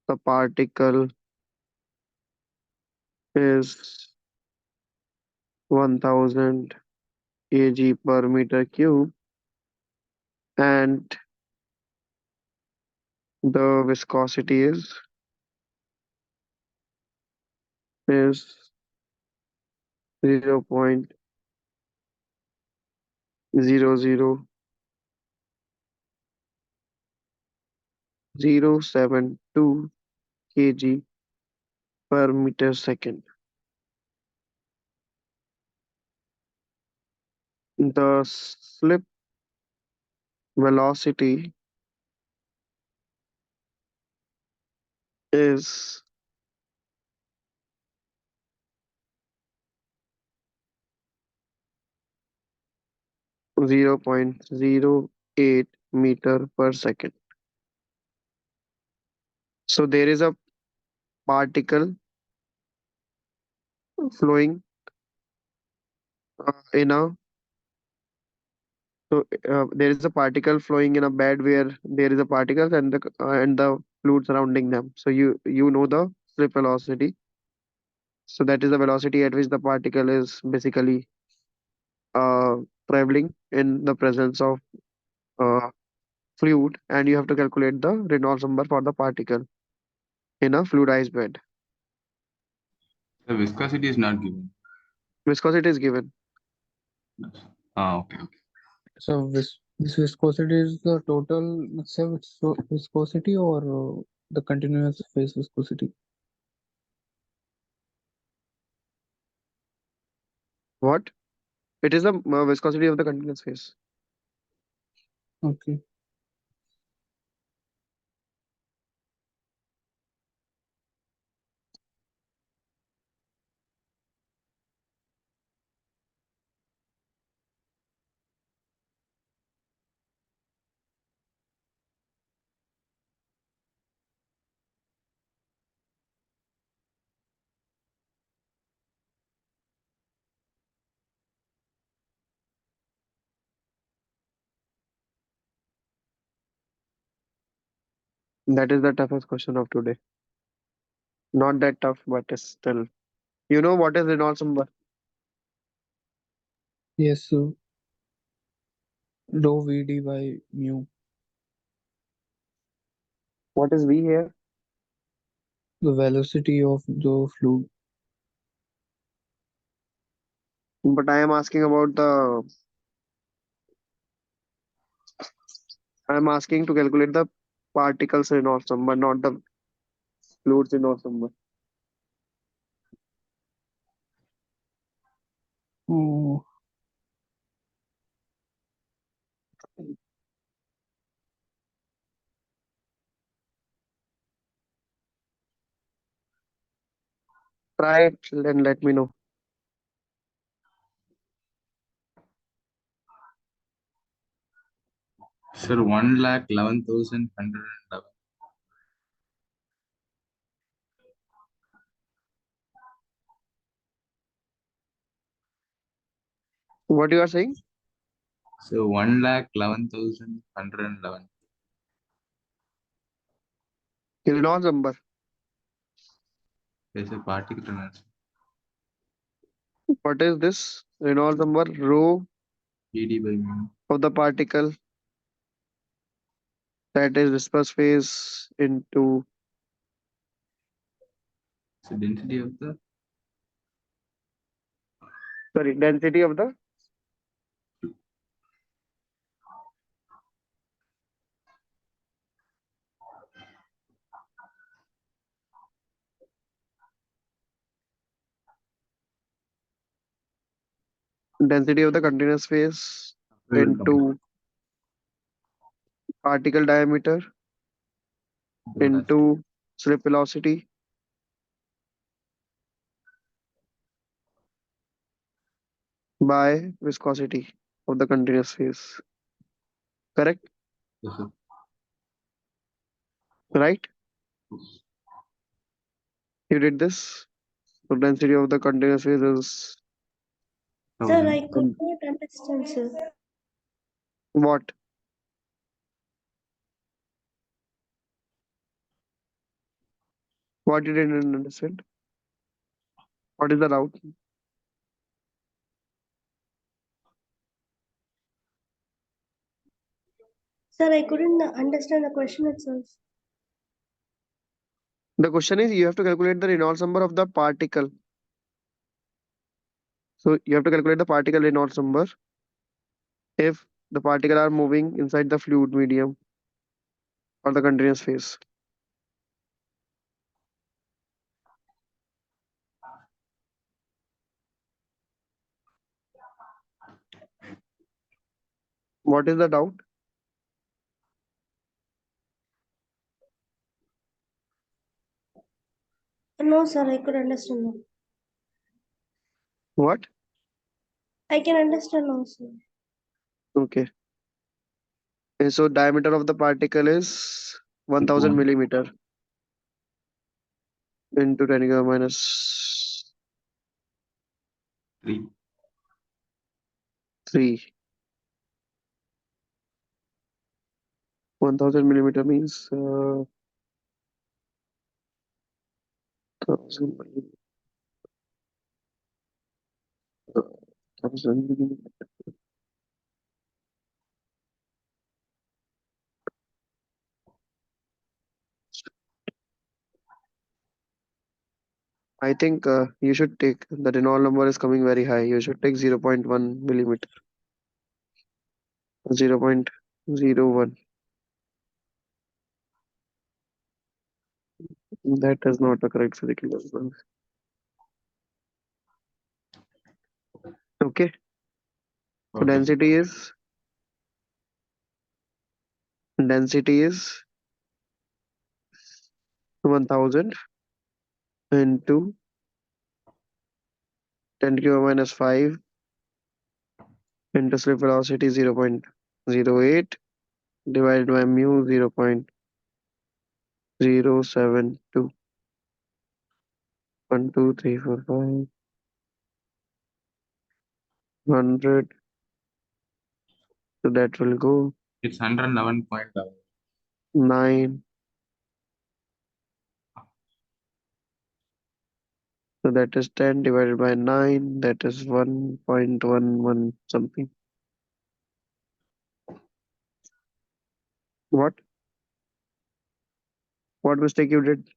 the particle is 1000 kg per meter cube, and the viscosity is 0.00072 kg per meter second. The slip velocity is 0.08 meter per second. So there is a particle flowing in a there is a particle flowing in a bed where there is a particle and the fluid surrounding them. So you know the slip velocity. So that is the velocity at which the particle is basically uh, traveling in the presence of uh, fluid, and you have to calculate the Reynolds number for the particle in a fluidized bed.
The viscosity is not given.
Viscosity is given.
Okay.
So this viscosity is the total mixture viscosity or the continuous phase viscosity?
What? It is the viscosity of the continuous phase.
Okay.
That is the toughest question of today. Not that tough, but it's still. You know what is Reynolds number?
Yes, sir. Rho Vd by mu.
What is V here?
The velocity of the fluid.
But I am asking about the. I am asking to calculate the particles Reynolds number, not the fluids Reynolds number.
Oh,
Try it and let me know.
Sir, 1,11,111.
What you are saying?
So 1,11,111.
Reynolds number.
There's a particle Reynolds.
What is this? Reynolds number, rho
Vd by mu.
of the particle, that is disperse phase, into
So density of the
density of the continuous phase
fluid composition.
into particle diameter
Velocity.
into slip velocity by viscosity of the continuous phase. Correct?
Yes, sir.
Right? You did this. So density of the continuous phase is
Sir,
1,000.
I could not understand, sir.
what? What you didn't understand? What is the route?
Sir, I couldn't understand the question itself.
The question is you have to calculate the Reynolds number of the particle. So you have to calculate the particle Reynolds number if the particle are moving inside the fluid medium or the continuous phase. What is the doubt?
No, sir, I could understand now.
What?
I can understand now, sir.
Okay. And so diameter of the particle is 1000 millimeter into 10 to the minus
3.
3. 1000 millimeter means 1000 millimeter. 1000 millimeter. I think you should take the Reynolds number is coming very high. You should take 0.1 millimeter. 0.01. That is not a correct physical number. Okay. So
Okay.
density is 1000 into 10 to the minus 5 into slip velocity 0.08 divided by mu 0.072. 1, 2, 3, 4, 5, 100. So that will go
It's 111.11.
9. So that is 10 divided by 9. That is 1.11 something. What? What mistake you did?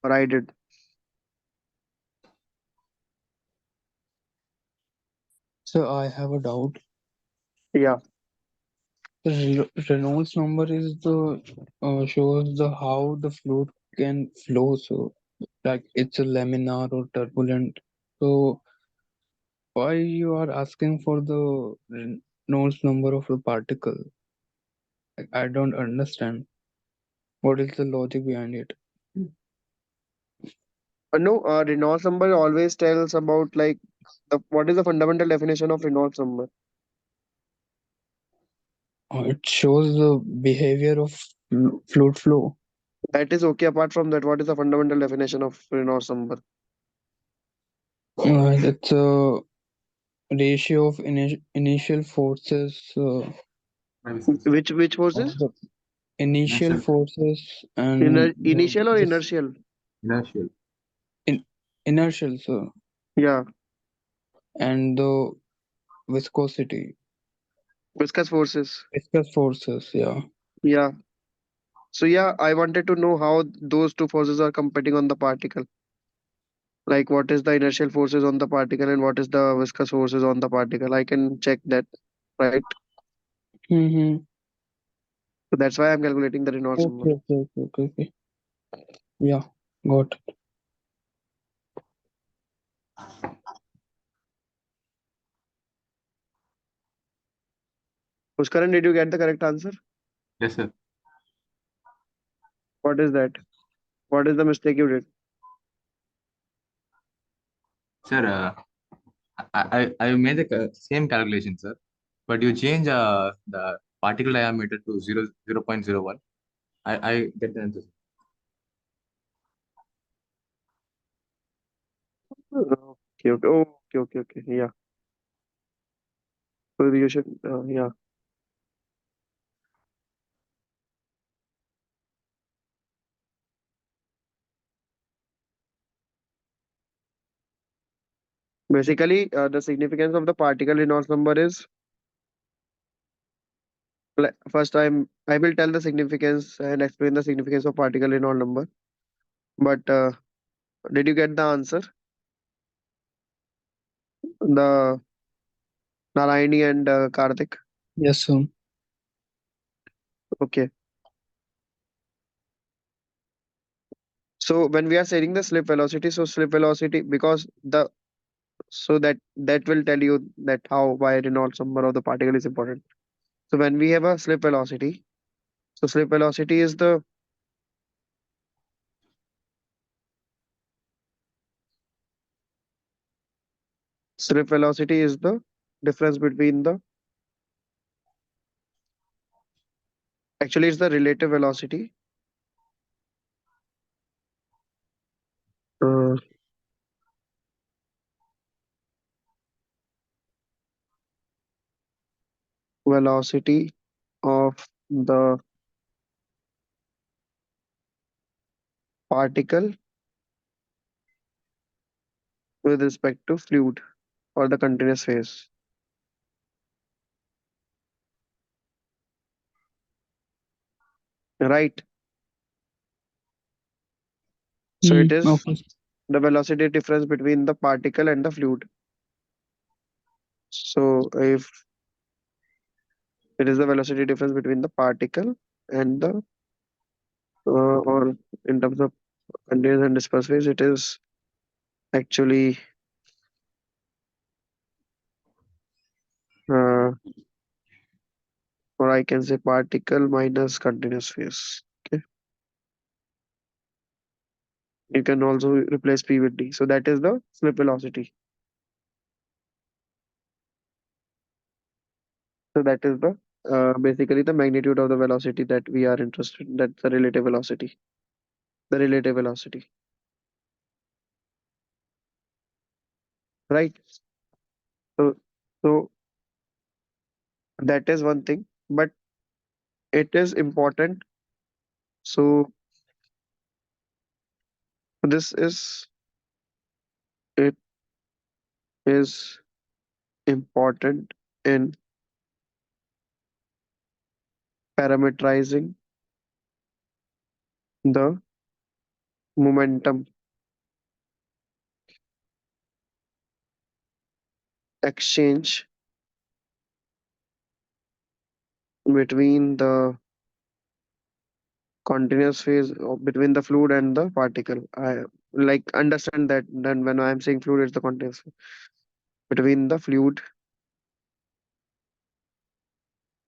Or I did?
So I have a doubt.
Yeah.
The Reynolds number is the shows the how the fluid can flow. So like it's a laminar or turbulent. So why you are asking for the Reynolds number of the particle? Like, I don't understand. What is the logic behind it?
No, Reynolds number always tells about like what is the fundamental definition of Reynolds number?
It shows the behavior of fluid flow.
That is okay. Apart from that, what is the fundamental definition of Reynolds number?
It's a ratio of initial forces
Which
of
forces?
the initial
Inertial.
forces and the
Initial or
this
inertial?
Inertial.
in, inertial, so
Yeah,
and the viscosity,
viscous forces.
viscous forces. Yeah.
Yeah. So yeah, I wanted to know how those two forces are competing on the particle. Like what is the inertial forces on the particle and what is the viscous forces on the particle. I can check that, right?
Mm-hmm.
So that's why I'm calculating the Reynolds number.
Okay. Yeah, got it.
Pushkaran, did you get the correct answer?
Yes, sir.
What is that? What is the mistake you did?
Sir, I made the same calculation, sir. But you change the particle diameter to 0.01. I get the answer.
Okay. Yeah. So you should, yeah. Basically, the significance of the particle Reynolds number is first I will tell the significance and explain the significance of particle Reynolds number. But did you get the answer? The Narayani and Karthik.
Yes, sir.
Okay. So when we are saying the slip velocity, so slip velocity because the so that will tell you that how why Reynolds number of the particle is important. So when we have a slip velocity, so slip velocity is the difference between the actually it's the relative velocity. Uh, velocity of the particle with respect to fluid or the continuous phase, right? So it is
Okay.
the velocity difference between the particle and the fluid. So if it is the velocity difference between the particle and the or in terms of continuous and dispersed phase, it is actually uh, or I can say particle minus continuous phase. Okay, you can also replace P with D. So that is the slip velocity. So that is the basically the magnitude of the velocity that we are interested in. That's the relative velocity. The relative velocity, right? So so that is one thing, but it is important. So this is it is important in parameterizing the momentum exchange between the continuous phase between the fluid and the particle. I like understand that then when I'm saying fluid, it's the continuous phase between the fluid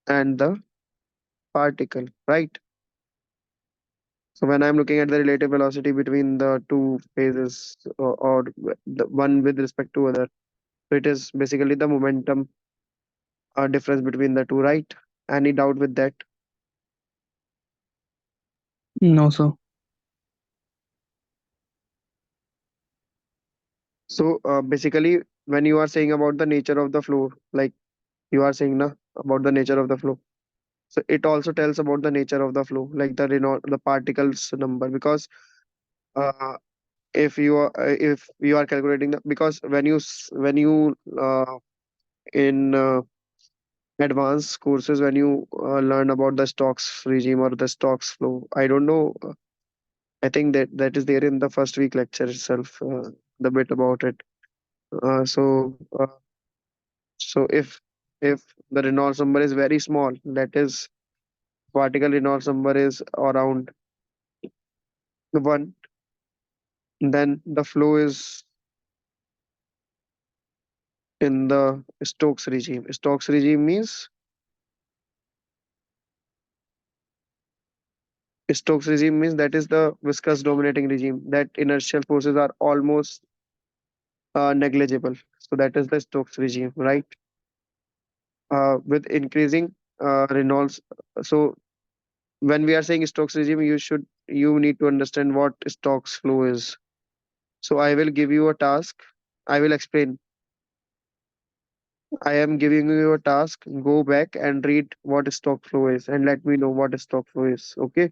and the particle, right? So when I'm looking at the relative velocity between the two phases or the one with respect to other, so it is basically the momentum difference between the two, right? Any doubt with that?
No, sir.
So basically, when you are saying about the nature of the flow, like you are saying na, about the nature of the flow, so it also tells about the nature of the flow, like the Renault, the particles number, because uh, if you are calculating the because when you in advanced courses when you learn about the stocks regime or the stocks flow, I don't know. I think that is there in the first week lecture itself, the bit about it. So if the Reynolds number is very small, that is particle Reynolds number is around one, then the flow is in the Stokes regime. Stokes regime means that is the viscous dominating regime. That inertial forces are almost negligible. So that is the Stokes regime, right? With increasing Reynolds. So when we are saying Stokes regime, you need to understand what Stokes flow is. So I will give you a task. I will explain. I am giving you a task. Go back and read what stock flow is and let me know what stock flow is. Okay.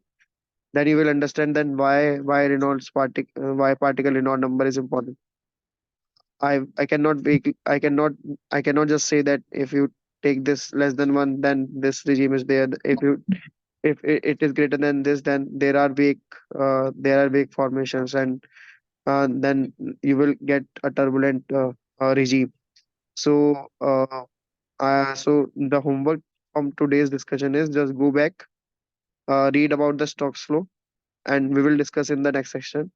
Then you will understand then why why particle Reynolds number is important. I cannot make I cannot just say that if you take this less than one, then this regime is there. If it is greater than this, then there are wake formations, and then you will get a turbulent regime. So so the homework from today's discussion is just go back, read about the stocks flow, and we will discuss in the next section.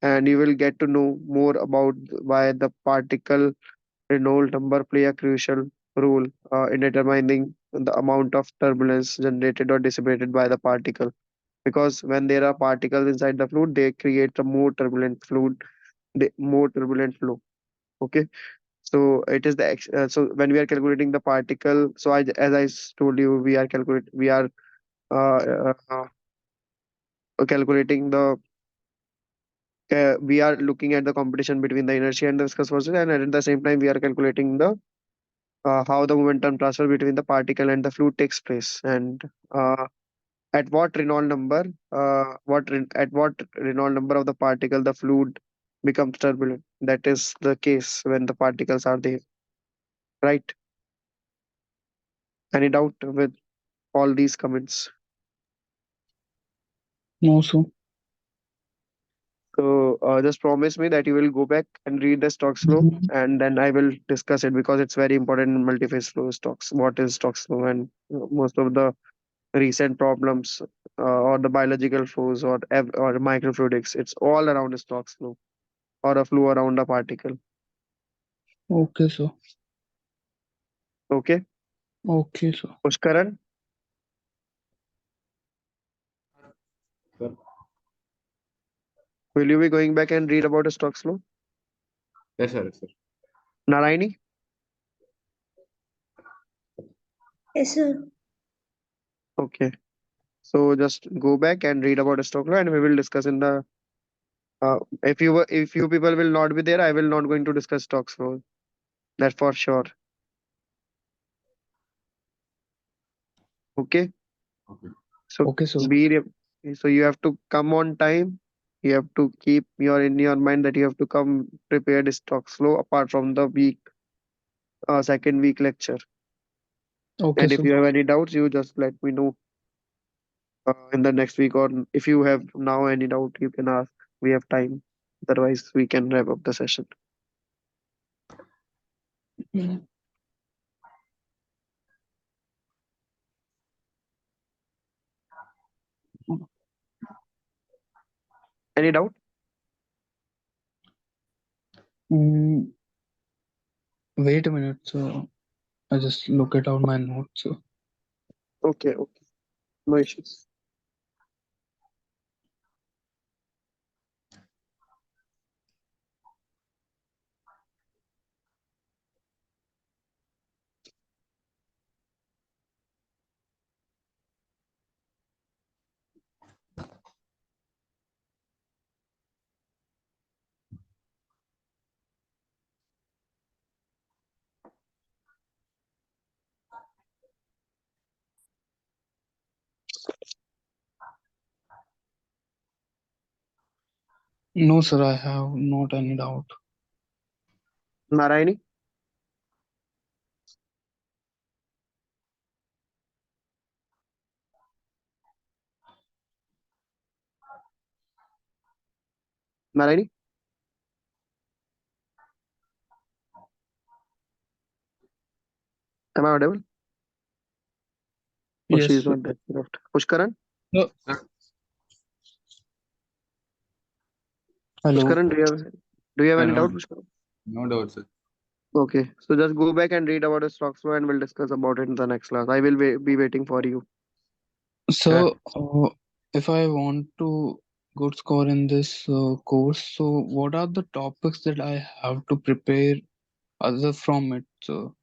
And you will get to know more about why the particle Reynolds number play a crucial role in determining the amount of turbulence generated or dissipated by the particle. Because when there are particles inside the fluid, they create a more turbulent flow. Okay. So it is so when we are calculating the particle, so as told you, we are calculating we are looking at the competition between the inertia and the viscous forces, and at the same time we are calculating the how the momentum transfer between the particle and the fluid takes place, and at what Reynolds number, at what Reynolds number of the particle the fluid becomes turbulent. That is the case when the particles are there, right? Any doubt with all these comments?
No, sir.
So just promise me that you will go back and read the stocks flow,
Mhm.
and then I will discuss it because it's very important in multiphase flow stocks. What is stocks flow, and most of the recent problems or the biological flows or microfluidics, it's all around a stocks flow or a flow around a particle.
Okay, sir.
Okay,
Okay, sir.
Pushkaran,
Sir.
will you be going back and read about a stocks flow?
Yes, sir. Yes, sir.
Narayani,
Yes, sir.
okay. So just go back and read about a stock flow, and we will discuss in the. If you people will not be there, I will not going to discuss stocks flow. That's for sure. Okay.
Okay.
So
Okay, sir.
so you have to come on time. You have to keep in your mind that you have to come prepared stock flow apart from the second week lecture.
Okay,
And if
sir.
you have any doubts, you just let me know. in the next week, or if you have now any doubt, you can ask. We have time. Otherwise, we can wrap up the session.
Mm.
Any doubt?
Mm, Wait a minute. So I just look it out my notes. So.
Okay, okay. No issues.
No, sir, I have not any doubt.
Narayani? Narayani? Am I audible? Oh,
Yes,
she is
sir.
not there. Left. Pushkaran?
No.
Sir,
Hello.
Pushkaran, do you have any
no,
doubt, Pushkaran?
no doubt, sir.
Okay, so just go back and read about the stocks flow and we'll discuss about it in the next class. I will be waiting for you.
So, if I want to good score in this course, so what are the topics that I have to prepare other from it to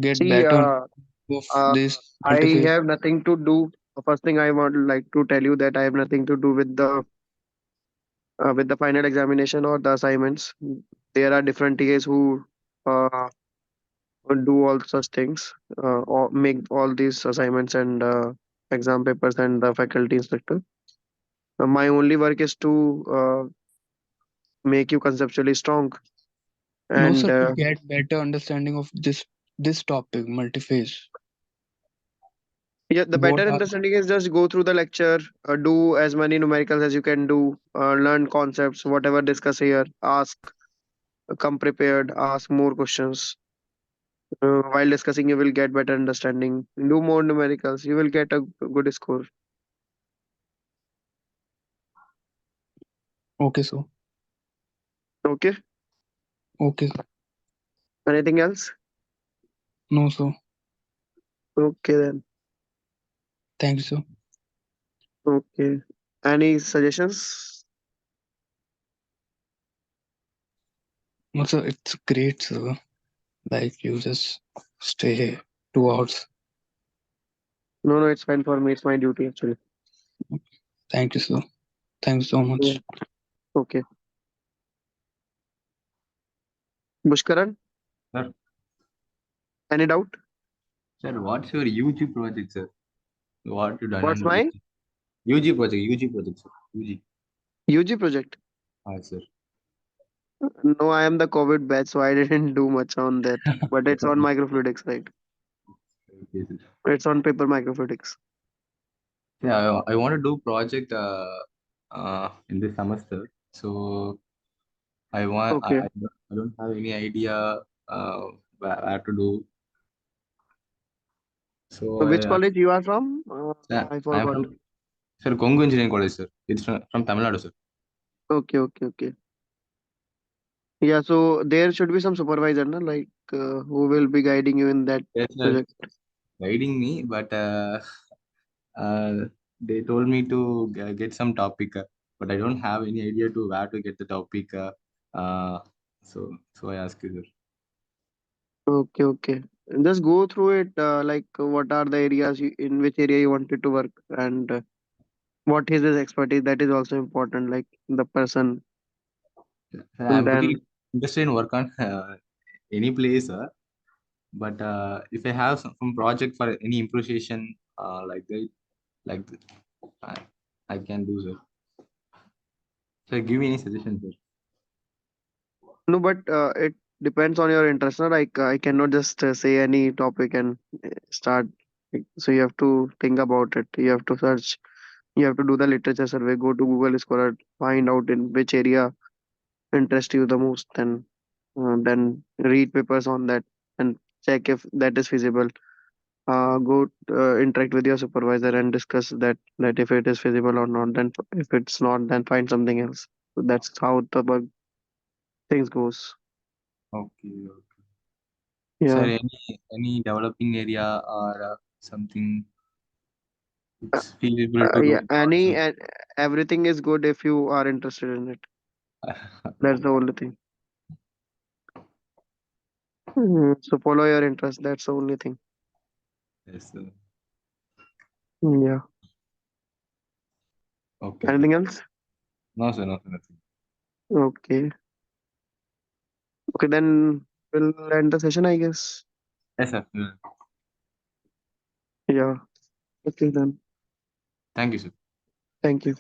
get
See,
better of
uh,
this
I
multi-phase?
have nothing to do. First thing I would like to tell you that I have nothing to do with the final examination or the assignments. There are different TAs who uh, do all such things, or make all these assignments and exam papers and the faculty instructor. My only work is to make you conceptually strong.
No,
And
sir, to get better understanding of this topic, multi-phase.
yeah, the
What
better
are
understanding is just go through the lecture, do as many numericals as you can do, learn concepts, whatever discuss here, ask, come prepared, ask more questions. While discussing, you will get better understanding. Do more numericals, you will get a good score.
okay, so
Okay.
okay,
Anything else?
no, so
Okay then.
thank you, sir.
Okay. Any suggestions?
No, sir, it's great, sir. Like you just stay 2 hours.
No, no, it's fine for me. It's my duty actually.
Thank you, sir. Thank you so
Yeah.
much.
Okay. Bushkaran,
Sir,
any doubt?
sir, what's your UG project, sir? What you done
What's
under
my
UG project, sir. UG.
UG project?
Sir.
No, I am the COVID batch, so I didn't do much on that. But it's on microfluidics, right?
Okay, sir.
It's on paper microfluidics.
Yeah, I want to do project in this semester. So I want
Okay.
I don't have any idea where to do. So
So which college you are from? I
I am
forgot.
from Sir Kongu Engineering College, sir. It's from Tamil Nadu, sir.
Okay, okay, okay. Yeah, so there should be some supervisor, na, like who will be guiding you in that
Yes, sir.
project.
Guiding me, but uh, they told me to get some topic, but I don't have any idea to where to get the topic. Uh, so I ask you, sir.
Okay, okay. And just go through it, like what are the areas in which area you wanted to work, and what is his expertise. That is also important, like the person.
Sir,
And
I'm pretty
then,
interested in work on any place, but if I have some project for any improvisation like that, like that, I, I can do, sir. So give me any suggestions, sir.
no, but it depends on your interest. Na, like I cannot just say any topic and start So you have to think about it. You have to search. You have to do the literature survey. Go to Google Scholar, find out in which area interests you the most, and then read papers on that and check if that is feasible. Go interact with your supervisor and discuss that if it is feasible or not. Then if it's not, then find something else. So that's how the bug things goes.
Okay. Okay. Sir,
Yeah.
any developing area or something it's feasible to
Yeah.
do or
Any
something?
and everything is good if you are interested in it. That's the only thing. So follow your interest. That's the only thing.
Yes, sir.
Yeah.
Okay, sir.
Anything else?
No, sir, no, sir, nothing.
Okay. Okay, then we'll end the session, I guess.
Yes, sir.
Yeah. Okay, then.
Thank you, sir.
Thank you.